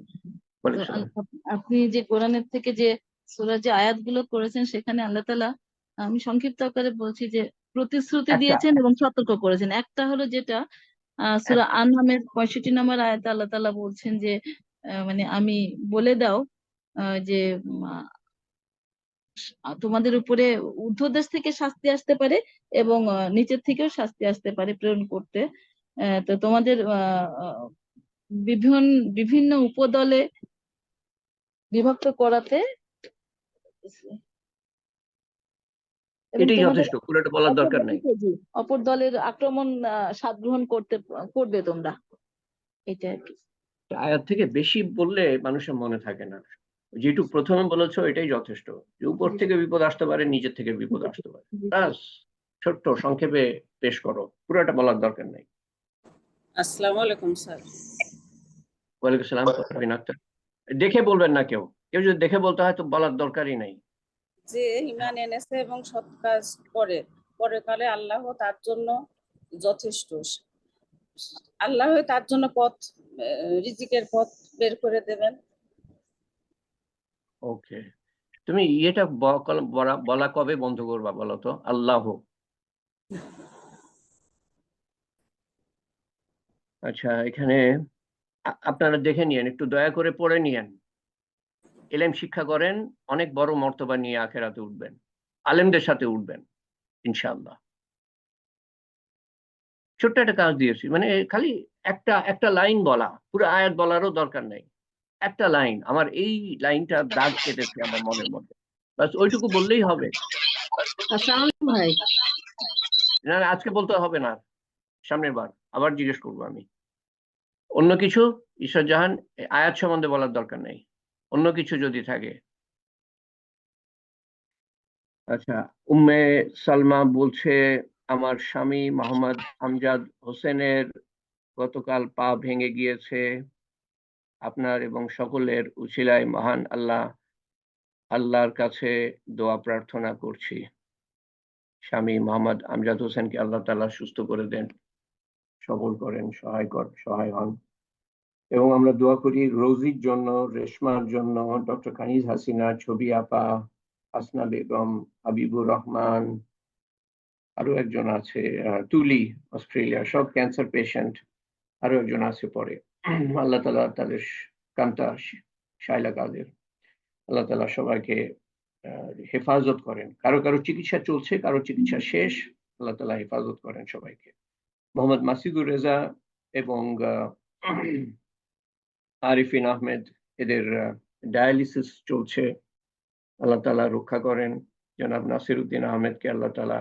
তো ওয়ালাইকুম সালাম। আপনি যে কোরআনের থেকে যে সূরা যে আয়াতগুলো করেছেন সেখানে আল্লাহ তাআলা, আমি সংক্ষিপ্ত আকারে বলছি, যে প্রতিশ্রুতি একটা দিয়েছেন এবং সতর্ক করেছেন। একটা হলো যেটা সূরা একটা আনআমের 65 নম্বর আয়াতে আল্লাহ তাআলা বলছেন যে মানে আমি বলে দাও যে তোমাদের উপরে ঊর্ধ্বদেশ থেকে শাস্তি আসতে পারে এবং নিচের থেকেও শাস্তি আসতে পারে প্রেরণ করতে। তো তোমাদের বিভিন্ন বিভিন্ন উপদলে বিভক্ত করাতে এবং এটাই তোমাদের যথেষ্ট। পুরোটা বলার অপর দরকার নাই। দলকে, জি, অপর দলের আক্রমণ সাধ গ্রহণ করবে তোমরা, এটা আর কি। আয়াত থেকে বেশি বললে মানুষের মনে থাকে না। যেটুকু প্রথমে বলেছো এটাই যথেষ্ট। যে উপর জি থেকে বিপদ আসতে পারে, নিজের থেকে বিপদ আসতে পারে। জি ব্যাস, ছোট্ট সংক্ষেপে পেশ করো। পুরোটা বলার দরকার নেই। আসসালামু আলাইকুম স্যার। ওয়ালাইকুম সালাম। পারভিন আক্তার। দেখে বলবেন না কেউ। কেউ যদি দেখে বলতে হয় তো বলার দরকারই নাই। যে ঈমান এনেছে এবং সৎ কাজ করে, পরকালে আল্লাহ তার জন্য যথেষ্ট। আল্লাহ তার জন্য পথ, রিজিকের পথ বের করে দেবেন। ওকে। তুমি ইয়েটা বলা কবে বন্ধ করবা বলো তো? আল্লাহ। আচ্ছা, এখানে আপনারা দেখে নিয়েন, একটু দয়া করে পড়ে নিয়েন। এলেম শিক্ষা করেন, অনেক বড় মর্তবা নিয়ে আখেরাতে উঠবেন। আলেমদের সাথে উঠবেন ইনশাআল্লাহ। ছোট্ট একটা কাজ দিয়েছি, মানে খালি একটা লাইন বলা, পুরো আয়াত বলারও দরকার নেই। একটা লাইন, আমার এই লাইনটা দাগ কেটেছে আমার মনের মধ্যে, বাস ওইটুকু বললেই হবে। আসসালামু ভাই। না না, আজকে বলতে হবে না, সামনের বার আবার জিজ্ঞেস করবো আমি। অন্য কিছু ঈশ্বর জাহান আয়াত সম্বন্ধে বলার দরকার নেই, অন্য কিছু যদি থাকে। আচ্ছা, উম্মে সালমা বলছে, আমার স্বামী মোহাম্মদ আমজাদ হোসেনের গতকাল পা ভেঙে গিয়েছে। আপনার এবং সকলের উছিলায় মহান আল্লাহর কাছে দোয়া প্রার্থনা করছি। স্বামী মোহাম্মদ আমজাদ হোসেনকে আল্লাহ তাআলা সুস্থ করে দেন, সবল করেন, সহায় হন। এবং আমরা দোয়া করি রোজির জন্য, রেশমার জন্য, ডক্টর কানিজ হাসিনা, ছবি আপা, হাসনা বেগম, হাবিবুর রহমান, আরো একজন আছে তুলি, অস্ট্রেলিয়া, সব ক্যান্সার পেশেন্ট। আরো একজন আছে পরে। আল্লাহ তাআলা তাদের কান্তা শায়লা কাদের, আল্লাহ তাআলা সবাইকে হেফাজত করেন। কারো চিকিৎসা চলছে, কারো চিকিৎসা শেষ। আল্লাহ তাআলা হেফাজত করেন সবাইকে। মোহাম্মদ মাসিদুর রেজা এবং আরিফিন আহমেদ, এদের ডায়ালিসিস চলছে। আল্লাহ তাআলা রক্ষা করেন। জনাব নাসির উদ্দিন আহমেদকে আল্লাহ তাআলা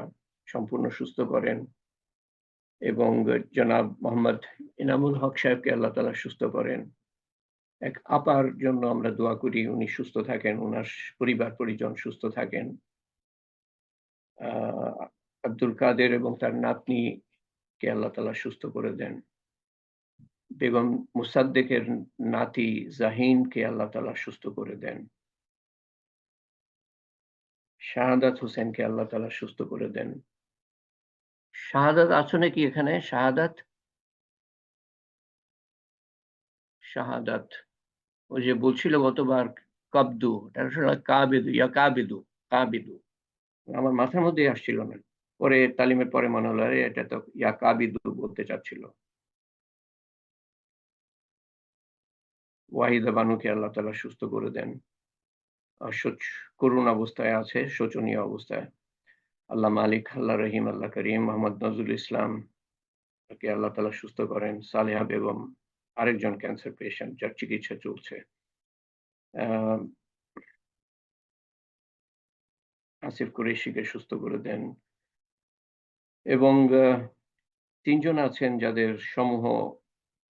সম্পূর্ণ সুস্থ করেন এবং জনাব মোহাম্মদ ইনামুল হক সাহেবকে আল্লাহ তাআলা সুস্থ করেন। এক আপার জন্য আমরা দোয়া করি, উনি সুস্থ থাকেন, ওনার পরিবার পরিজন সুস্থ থাকেন। আব্দুল কাদের এবং তার নাতনিকে আল্লাহ তাআলা সুস্থ করে দেন। বেগম মুসাদ্দেকের নাতি জাহিনকে আল্লাহ তাআলা সুস্থ করে দেন। শাহাদাত হোসেনকে আল্লাহ তাআলা সুস্থ করে দেন। শাহাদাত আছো নাকি এখানে? শাহাদাত ওই যে বলছিল গতবার কাবদু, এটা আসলে কাবেদু, কাবেদু। আমার মাথার মধ্যেই আসছিল না। পরে তালিমের পরে মনে হলো, আরে এটা তো ইয়া কাবিদু বলতে চাচ্ছিল। ওয়াহিদা বানুকে আল্লাহ তাআলা সুস্থ করে দেন। করুণ অবস্থায় আছে, শোচনীয় অবস্থায়। আল্লাহ মালিক, আল্লাহ রহিম, আল্লাহ করিম। মোহাম্মদ নজরুল ইসলাম কে আল্লাহ তাআলা সুস্থ করেন। সালেহা বেগম আরেকজন ক্যান্সার পেশেন্ট যার চিকিৎসা চলছে। আসিফ কুরেশিকে সুস্থ করে দেন। এবং ৩ জন আছেন যাদের সমূহ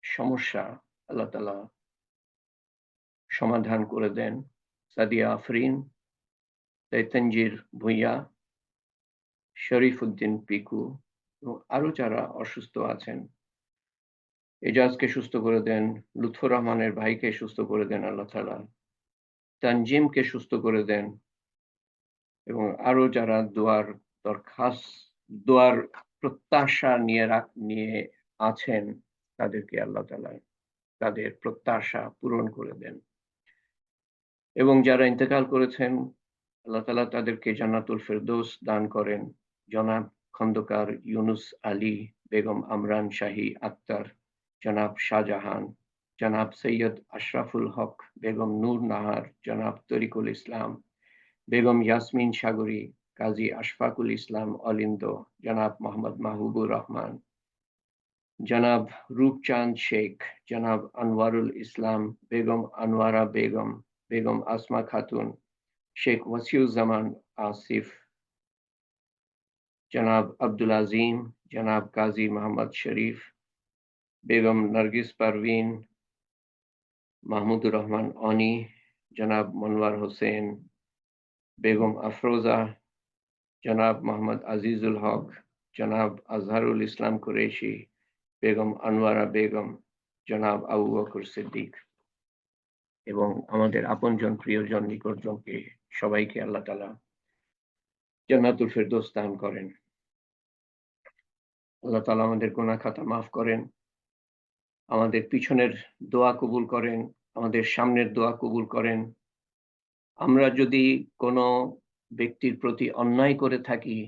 সমস্যা আল্লাহ তাআলা সমাধান করে দেন। সাদিয়া আফরিন, তানজির ভুঁইয়া, শরীফ উদ্দিন পিকু এবং আরো যারা অসুস্থ আছেন, এজাজকে সুস্থ করে দেন, লুৎফর রহমানের ভাইকে সুস্থ করে দেন আল্লাহ তাআলা, তানজিমকে সুস্থ করে দেন এবং আরো যারা দোয়ার প্রত্যাশা নিয়ে আছেন তাদেরকে আল্লাহ তাআলা তাদের প্রত্যাশা পূরণ করে দেন। এবং যারা ইন্তেকাল করেছেন আল্লাহ তাআলা তাদেরকে জান্নাতুল ফেরদৌস দান করেন। জনাব খন্দকার ইউনুস আলী, বেগম আমরান শাহী আক্তার, জনাব শাহজাহান, জনাব সৈয়দ আশরাফুল হক, বেগম নূর নাহার, জনাব তরিকুল ইসলাম, বেগম ইয়াসমিন সাগরী, কাজী আশফাকুল ইসলাম অলিন্দ, জনাব মোহাম্মদ মাহবুবুর রহমান, জনাব রূপচাঁদ শেখ, জনাব আনোয়ারুল ইসলাম, বেগম আনোয়ারা বেগম, বেগম আসমা খাতুন, শেখ ওয়াসিউজ্জামান আসিফ, জনাব আব্দুল আজিম, জনাব কাজী মোহাম্মদ শরীফ, বেগম নার্গিস পারভিন, মাহমুদুর রহমান অনি, জনাব মনওয়ার হোসেন, বেগম আফরোজা, জনাব মোহাম্মদ আজিজুল হক, জনাব আজহারুল ইসলাম কুরেশি, বেগম আনোয়ারা বেগম, জনাব আবু বকর সিদ্দিক এবং আমাদের আপনজন, প্রিয়জন, নিকটজনকে সবাইকে আল্লাহ তাআলা জান্নাতুল ফেরদৌস দান করেন। আল্লাহ তাআলা আমাদের গুনাহ খাতা মাফ করেন, আমাদের পিছনের দোয়া কবুল করেন, আমাদের সামনের দোয়া কবুল করেন। আমরা যদি কোনো ব্যক্তির প্রতি অন্যায় করে থাকি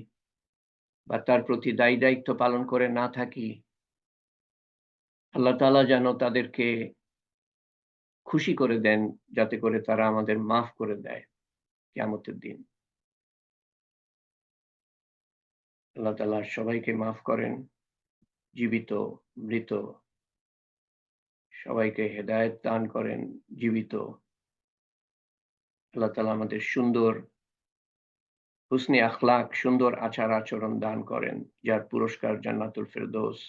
বা তার প্রতি দায়িত্ব পালন করে না থাকি, আল্লাহ তাআলা যেন তাদেরকে খুশি করে দেন, যাতে করে তারা আমাদের মাফ করে দেয় কিয়ামতের দিন। আল্লাহ তাআলা সবাইকে মাফ করেন, জীবিত মৃত সবাইকে হেদায়েত দান করেন। জীবিত আল্লাহ তাআলা আমাদের সুন্দর হুসনে আখলাক, সুন্দর আচার আচরণ দান করেন, যার পুরস্কার জান্নাতুল ফেরদৌস।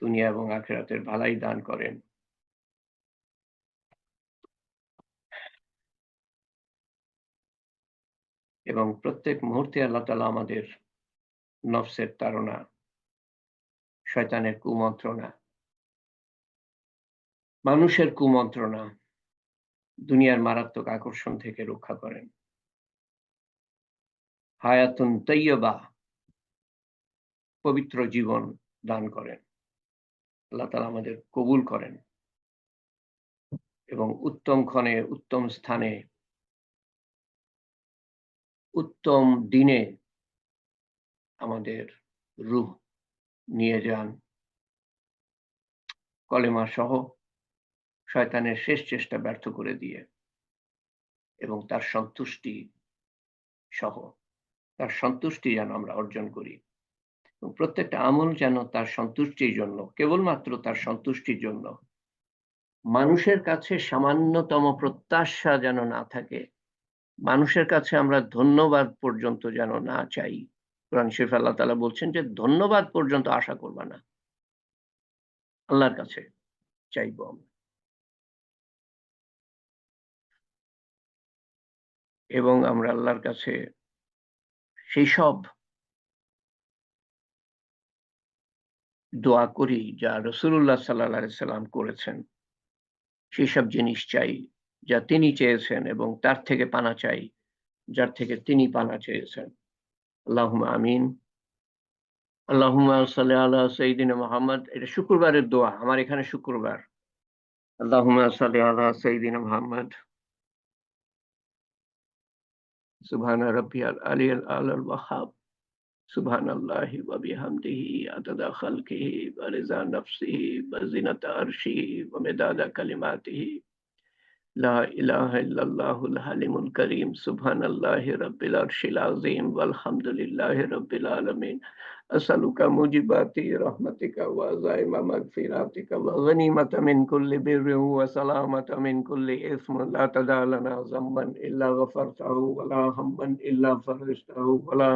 দুনিয়া এবং আখিরাতের ভালাই দান করেন। এবং প্রত্যেক মুহূর্তে আল্লাহ তাআলা আমাদের নফসের তাড়না, শয়তানের কুমন্ত্রণা, মানুষের কুমন্ত্রণা, দুনিয়ার মারাত্মক আকর্ষণ থেকে রক্ষা করেন। হায়াতুন তাইয়্যিবা, পবিত্র জীবন দান করেন। আল্লাহ তাআলা আমাদের কবুল করেন এবং উত্তম ক্ষণে, উত্তম স্থানে, উত্তম দিনে আমাদের রূহ নিয়ে যান, কলেমা সহ, শয়তানের শেষ চেষ্টা ব্যর্থ করে দিয়ে এবং তার সন্তুষ্টি সহ, তার সন্তুষ্টি যেন আমরা অর্জন করি এবং প্রত্যেকটা আমল যেন তার সন্তুষ্টির জন্য, কেবলমাত্র তার সন্তুষ্টির জন্য, মানুষের কাছে সামান্যতম প্রত্যাশা যেন না থাকে, মানুষের কাছে আমরা ধন্যবাদ পর্যন্ত যেন না চাই। কোরআন শরীফে আল্লাহ তাআলা বলছেন যে ধন্যবাদ পর্যন্ত আশা করবা না, আল্লাহর কাছে চাইবো আমরা। এবং আমরা আল্লাহর কাছে সেই সব দোয়া করি যা রাসূলুল্লাহ সাল্লাল্লাহু আলাইহি সাল্লাম করেছেন, সেই সব জিনিস চাই যা তিনি চেয়েছেন এবং তার থেকে পানা চাই যার থেকে তিনি পানা চেয়েছেন। আল্লাহুম্মা আমিন। আল্লাহুম্মা সাল্লি আলা সাইয়্যিদিনা মুহাম্মদ। এটা শুক্রবারের দোয়া, আমার এখানে শুক্রবার। আল্লাহুম্মা সাল্লি আলা সাইয়্যিদিনা মুহাম্মদ সুবহান রাব্বিয়াল আলিয়্যিল আ'লাল ওয়াহ্হাব সুবহানাল্লাহি ওয়া বিহামদিহি আদাদা খালকিহি ওয়া রিজা নাফসিহি ওয়া জিনাতা আরশিহি ওয়া মিদাদা কালিমাতিহি লা ইলাহা ইল্লাল্লাহুল হালিমুল কারীম সুবহানাল্লাহি রাব্বিল আরশিল আযীম ওয়ালহামদুলিল্লাহি রাব্বিল আলামিন আসআলুকা মুজিবাতি রাহমাতিকা ওয়া আযাইমা মাগফিরাতিকা ওয়া গনিমাতা মিন কুল্লি বিররিন ওয়া সালামাতা মিন কুল্লি ইসমিন লা তাদা লানা যামবান ইল্লা গফারতাহু ওয়া লা হাম্মান ইল্লা ফারাজতাহু ওয়া লা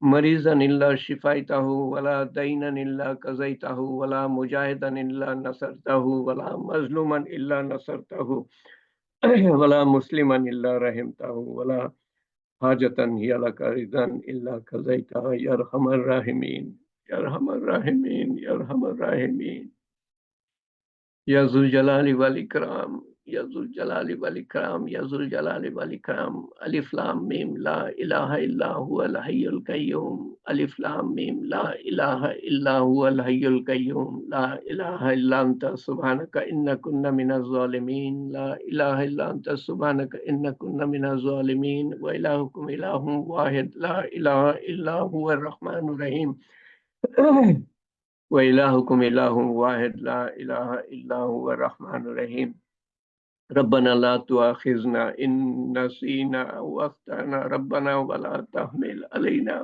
মারিজান ইল্লা শিফাইতাহু ওয়া লা দাইনান ইল্লা কাযাইতাহু ওয়া লা মুজাহিদান ইল্লা নাসারতাহু ওয়া লা মাজলুমান ইল্লা নাসারতাহু ولا مسلما إلا رحمته ولا حاجة هي لك رضا إلا قضيتها يا أرحم الراحمين يا أرحم الراحمين يا أرحم الراحمين يا ذو الجلال والإكرام يا ذو الجلال والإكرام يا ذو الجلال والإكرام ألف لام ميم لا إله إلا هو الحي القيوم ألف لام ميم لا إله إلا هو الحي القيوم لا إله إلا أنت سبحانك إنا كنا من الظالمين لا إله إلا أنت سبحانك إنا كنا من الظالمين وإلهكم إله واحد لا إله إلا هو الرحمن الرحيم وإلهكم إله واحد لا إله إلا هو الرحمن الرحيم ربنا لا تؤاخذنا إن نسينا أو أخطأنا ربنا ولا تحمل علينا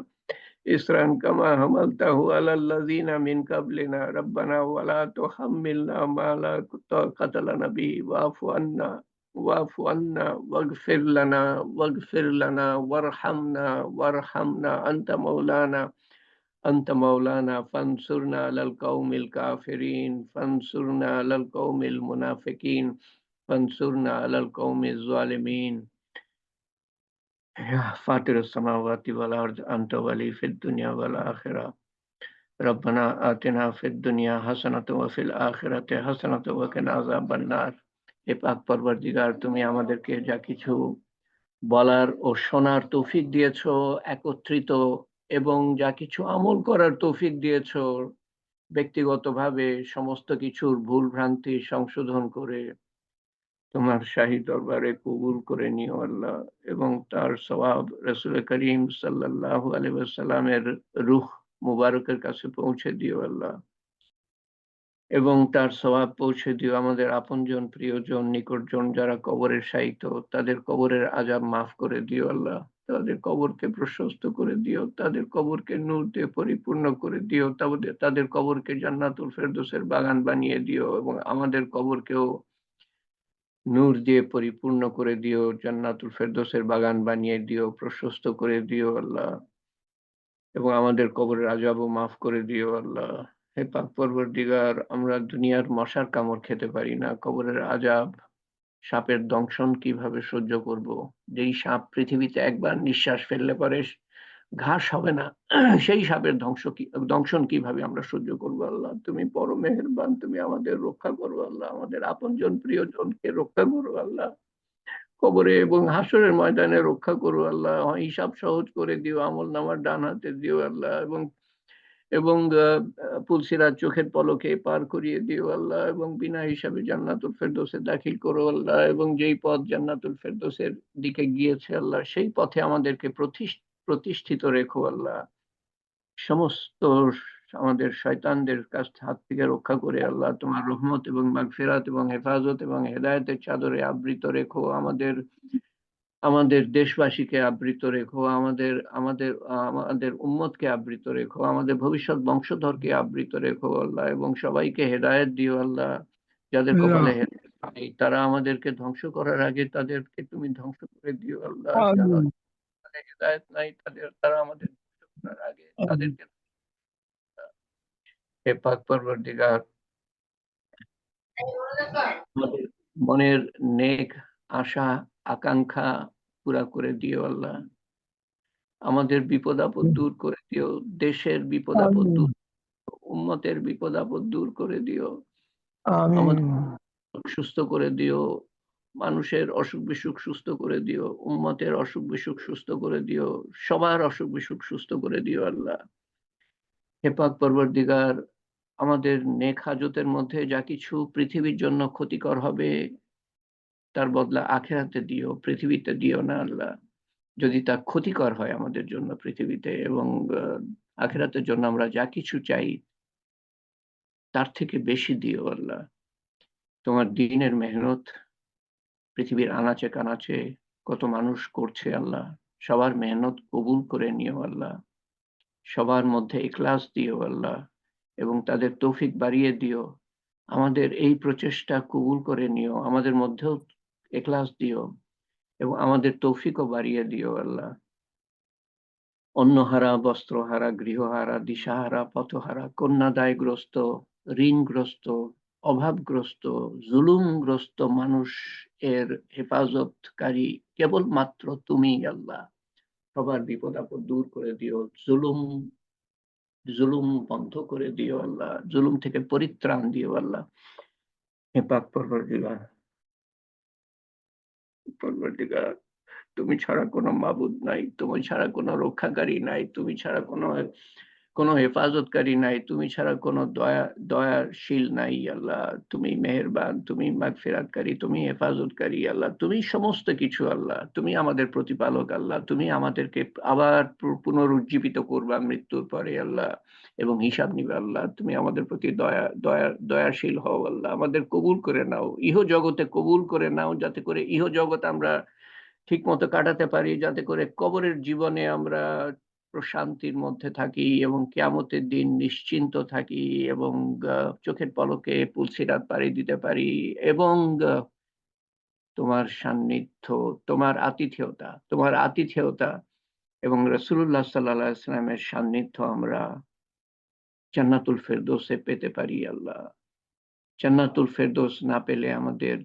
إصرا كما حملته على الذين من قبلنا ربنا ولا تحملنا ما لا طاقة لنا به واعف عنا واغفر لنا وارحمنا أنت مولانا فانصرنا على القوم الكافرين فانصرنا على القوم المنافقين فانصرنا على القوم الظالمين يا فاطر السماوات والأرض أنت ولي في الدنيا والآخرة ربنا آتنا في الدنيا حسنة وفي الآخرة حسنة وقنا عذاب النار হে পাক পরবর্তীগার, তুমি আমাদেরকে যা কিছু বলার ও শোনার তৌফিক দিয়েছো একত্রিত, এবং যা কিছু আমল করার তৌফিক দিয়েছো ব্যক্তিগতভাবে সমস্ত কিছুর ভুল ভ্রান্তি সংশোধন করে তোমার শাহী দরবারে কবুল করে নিও আল্লাহ, এবং তার সওয়াব রাসূল করিম সাল্লাল্লাহু আলাইহি ওয়াসাল্লামের রূহ মুবারকের কাছে পৌঁছে দিও আল্লাহ, এবং তার সওয়াব পৌঁছে দিও আমাদের আপনজন প্রিয়জন নিকটজন যারা কবরের শায়িত, তাদের কবরের আযাব মাফ করে দিও আল্লাহ, তাদের কবরকে প্রশস্ত করে দিও, তাদের কবরকে নূর দিয়ে পরিপূর্ণ করে দিও, তাদের কবরকে জান্নাতুল ফেরদৌসের বাগান বানিয়ে দিও, এবং আমাদের কবরকেও নূর দিয়ে পরিপূর্ণ করে দিও, জান্নাতুল ফেরদৌসের বাগান বানিয়ে দিও, প্রশস্ত করে দিও আল্লাহ, এবং আমাদের কবরের আযাবও মাফ করে দিও আল্লাহ। হে পাক পরবর্তীগার, আমরা দুনিয়ার মশার কামড় খেতে পারি না, কবরের আযাব, সাপের দংশন কিভাবে সহ্য করব? যেই সাপ পৃথিবীতে একবার নিঃশ্বাস ফেললে পরে ঘাস হবে না, সেই সাপের দংশন কিভাবে আমরা সহ্য করবো আল্লাহ? তুমি বড় মেহেরবান, তুমি আমাদের রক্ষা করো আল্লাহ, আমাদের আপনজন প্রিয়জনকে রক্ষা করো আল্লাহ, কবরে এবং হাসরের ময়দানে রক্ষা করো আল্লাহ, হিসাব সহজ করে দিও, আমলনামার ডান হাতে দিও আল্লাহ, এবং পুলসিরাত চোখের পলকে পার করিয়ে দিও আল্লাহ, এবং বিনা হিসাবে জান্নাতুল ফেরদৌসে দাখিল করো আল্লাহ, এবং যেই পথ জান্নাতুল ফেরদৌসের দিকে গিয়েছে আল্লাহ, সেই পথে আমাদেরকে প্রতিষ্ঠিত রেখো আল্লাহ, সমস্ত আমাদের শয়তানদের হাত থেকে রক্ষা করে আল্লাহ তোমার রহমত এবং মাগফিরাত এবং হেফাজত এবং হেদায়েতের চাদরে আবৃত রেখো, আমাদের দেশবাসীকে আবৃত রেখো, আমাদের উম্মতকে আবৃত রেখো, আমাদের ভবিষ্যৎ বংশধরকে আবৃত রেখো আল্লাহ, এবং সবাইকে হেদায়েত দিও আল্লাহ, যাদের কপালে হেদায়েত নেই তারা আমাদেরকে ধ্বংস করার আগে তাদেরকে তুমি ধ্বংস করে দিও আল্লাহ, যারা হেদায়েত নাই তারা আমাদের ধ্বংস করার আগে তাদেরকে। হে পাক পরবর্তীগার, আমাদের মনের নেক আশা আকাঙ্ক্ষা পুরা করে দিও আল্লাহ, আমাদের বিপদ আপদ দূর করে দিও, দেশের বিপদ আপদ দূর, উম্মতের বিপদ আপদ দূর করে দিও, আমাদের সুস্থ করে দিও, মানুষের অসুখ বিসুখ সুস্থ করে দিও, উম্মতের অসুখ বিসুখ সুস্থ করে দিও, সবার অসুখ বিসুখ সুস্থ করে দিও আল্লাহ। হে পাক পরবর্তীগার, আমাদের নেক হাজতের মধ্যে যা কিছু পৃথিবীর জন্য ক্ষতিকর হবে তার বদলা আখিরাতে দিও, পৃথিবীতে দিও না আল্লাহ। যদি তা ক্ষতিকর হয় আমাদের জন্য পৃথিবীতে এবং আখিরাতের জন্য আমরা যা কিছু চাই তার থেকে বেশি দিও আল্লাহ। তোমার দ্বীনের মেহনত পৃথিবীর আনাচে কানাচে কত মানুষ করছে আল্লাহ, সবার মেহনত কবুল করে নিও আল্লাহ, সবার মধ্যে ইখলাস দিও আল্লাহ এবং তাদের তৌফিক বাড়িয়ে দিও। আমাদের এই প্রচেষ্টা কবুল করে নিও, আমাদের মধ্যেও ইখলাস দিও এবং আমাদের তৌফিকও বাড়িয়ে দিও আল্লাহ। অন্নহারা, বস্ত্রহারা, গৃহহারা, দিশাহারা, পথহারা, কন্যাদায়গ্রস্ত, ঋণগ্রস্ত, অভাবগ্রস্ত, জুলুমগ্রস্ত মানুষ এর হেফাজতকারী কেবলমাত্র তুমি আল্লাহ। সবার বিপদ আপদ দূর করে দিও, জুলুম বন্ধ করে দিও আল্লাহ, জুলুম থেকে পরিত্রাণ দিও আল্লাহ। হে পাক পরবর্তীকার, তুমি ছাড়া কোনো মাবুদ নাই, তুমি ছাড়া কোনো রক্ষাকারী নাই, তুমি ছাড়া কোনো হেফাজতকারী নাই, তুমি ছাড়া কোনো দয়াশীল নাই আল্লাহ। তুমি মেহেরবান, তুমি মাগফিরাতকারী, তুমি হেফাজতকারী আল্লাহ, তুমি সমস্ত কিছু আল্লাহ। তুমি আমাদের প্রতিপালক আল্লাহ, তুমি আমাদেরকে আবার পুনরুজ্জীবিত করবা মৃত্যুর পরে আল্লাহ এবং হিসাব নিবে আল্লাহ। তুমি আমাদের প্রতি দয়াশীল হও আল্লাহ, আমাদের কবুল করে নাও, ইহ জগতে কবুল করে নাও, যাতে করে ইহ জগৎ আমরা ঠিক মতো কাটাতে পারি, যাতে করে কবরের জীবনে আমরা প্রশান্তির মধ্যে থাকি এবং কিয়ামতের দিন নিশ্চিন্ত থাকি এবং চোখের পলকে পুলসিরাত পাড়ি দিতে পারি এবং তোমার সান্নিধ্য, তোমার আতিথেয়তা এবং রাসূলুল্লাহ সাল্লাল্লাহু আলাইহি ওয়াসাল্লামের সান্নিধ্য আমরা জান্নাতুল ফেরদৌসে পেতে পারি আল্লাহ। জান্নাতুল ফেরদৌস না পেলে আমাদের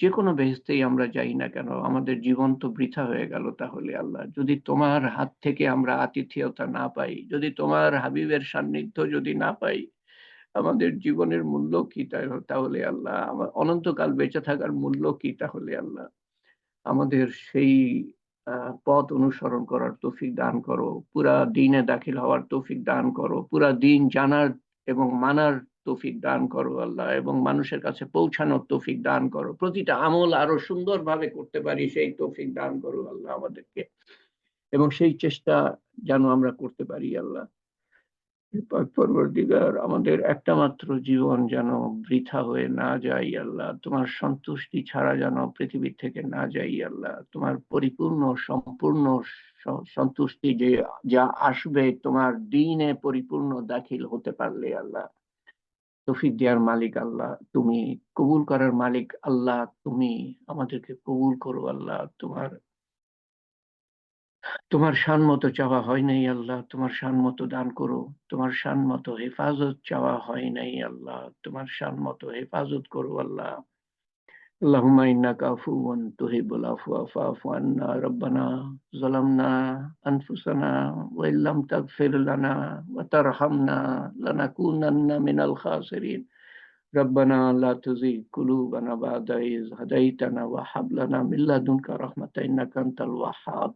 যে কোনো বেহেশতেই আমরা যাই না কেন, আমাদের জীবন তো বৃথা হয়ে গেল তাহলে আল্লাহ। যদি তোমার হাত থেকে আমরা আতিথেয়তা না পাই, যদি তোমার হাবিবের সান্নিধ্য যদি না পাই, আমাদের জীবনের মূল্য কি তাহলে আল্লাহ? অনন্তকাল বেঁচে থাকার মূল্য কি তাহলে আল্লাহ? আমাদের সেই পথ অনুসরণ করার তৌফিক দান করো, পুরা দ্বীনে দাখিল হওয়ার তৌফিক দান করো, পুরা দ্বীন জানার এবং মানার তৌফিক দান করো আল্লাহ এবং মানুষের কাছে পৌঁছানোর তৌফিক দান করো। প্রতিটা আমল আরো সুন্দরভাবে করতে পারি সেই তৌফিক দান করো আল্লাহ আমাদেরকে এবং সেই চেষ্টা যেন আমরা করতে পারি আল্লাহ। পরবর্তীকার, আমাদের একটা মাত্র জীবন যেন বৃথা হয়ে না যায় আল্লাহ, তোমার সন্তুষ্টি ছাড়া যেন পৃথিবী থেকে না যাই আল্লাহ। তোমার পরিপূর্ণ সম্পূর্ণ সন্তুষ্টি যা আসবে তোমার দ্বীনে পরিপূর্ণ দাখিল হতে পারলে আল্লাহ। তৌফিক দেওয়ার মালিক আল্লাহ তুমি, কবুল করার মালিক আল্লাহ তুমি, আমাদেরকে কবুল করো আল্লাহ। তোমার শান মতো চাওয়া হয় নাই আল্লাহ, তোমার শান মতো দান করো। তোমার শান মতো হেফাজত চাওয়া হয় নাই আল্লাহ, তোমার শান মতো হেফাজত করো আল্লাহ। আল্লাহুম্মা ইন্নাকা আফুওয়ান তুহিব্বুল আফওয়া ফা'ফু আন্না রব্বানা যালামনা আনফুসানা ওয়া ইল্লাম তাগফির লানা ওয়া তারহামনা লানাকুনান্না মিনাল খাসিরিন। রব্বানা লা তুযিগ কুলুবানা বা'দা ইয হাদাইতানা ওয়া হাব লানা মিন লাদুনকা রাহমাতান ইন্নাকা আনতাল ওয়াহ্হাব।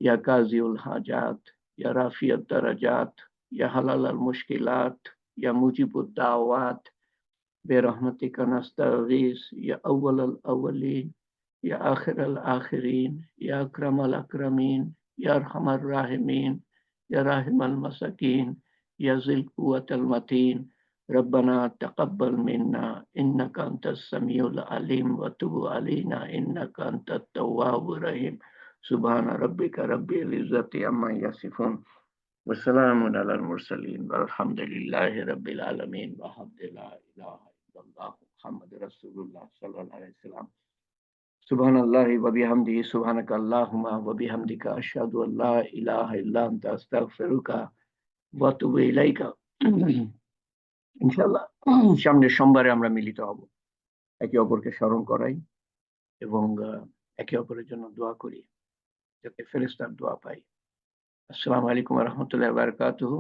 या काज़िउल हाजात, या राफ़िअत दरजात, या हलाल अल मुश्किलात, या मुजीबुद दावात, बेरहमतिका नस्तगीस, या अव्वल अल अव्वलीन, या आखिर अल आखिरीन, या अकरम अल अकरमीन, या अरहमर राहिमीन, या राहिम अल मसाकीन, या ज़िल कुव्वत अल मतीन। रब्बना तक़ब्बल मिन्ना इन्नका अंतस समीउल अलीम व तुब अलैना इन्नका अंतत तव्वाबुर रहीम। सुभान रब्बिका रब्बिल इज़्ज़ति अम्मा यसिफून व सलामुन अलल मुरसलीन वल्हम्दुलिल्लाहि रब्बिल आलमीन व ला इलाहा इल्लल्लाह मुहम्मदुर रसूलुल्लाह सल्लल्लाहु अलैहि वसल्लम। सुब्हानल्लाहि व बिहम्दिही सुब्हानका अल्लाहुम्मा व बिहम्दिका अशहदु अन ला इलाहा इल्ला अंता अस्तगफिरुका व अतुबु इलाइका। ইনশাআল্লাহ সামনের সোমবারে আমরা মিলিত হব, একে অপরকে স্মরণ করাই এবং একে অপরের জন্য দোয়া করি যাতে ফেরেশতার দোয়া পাই। আসসালামু আলাইকুম ওয়া রাহমাতুল্লাহি ওয়া বারাকাতুহু।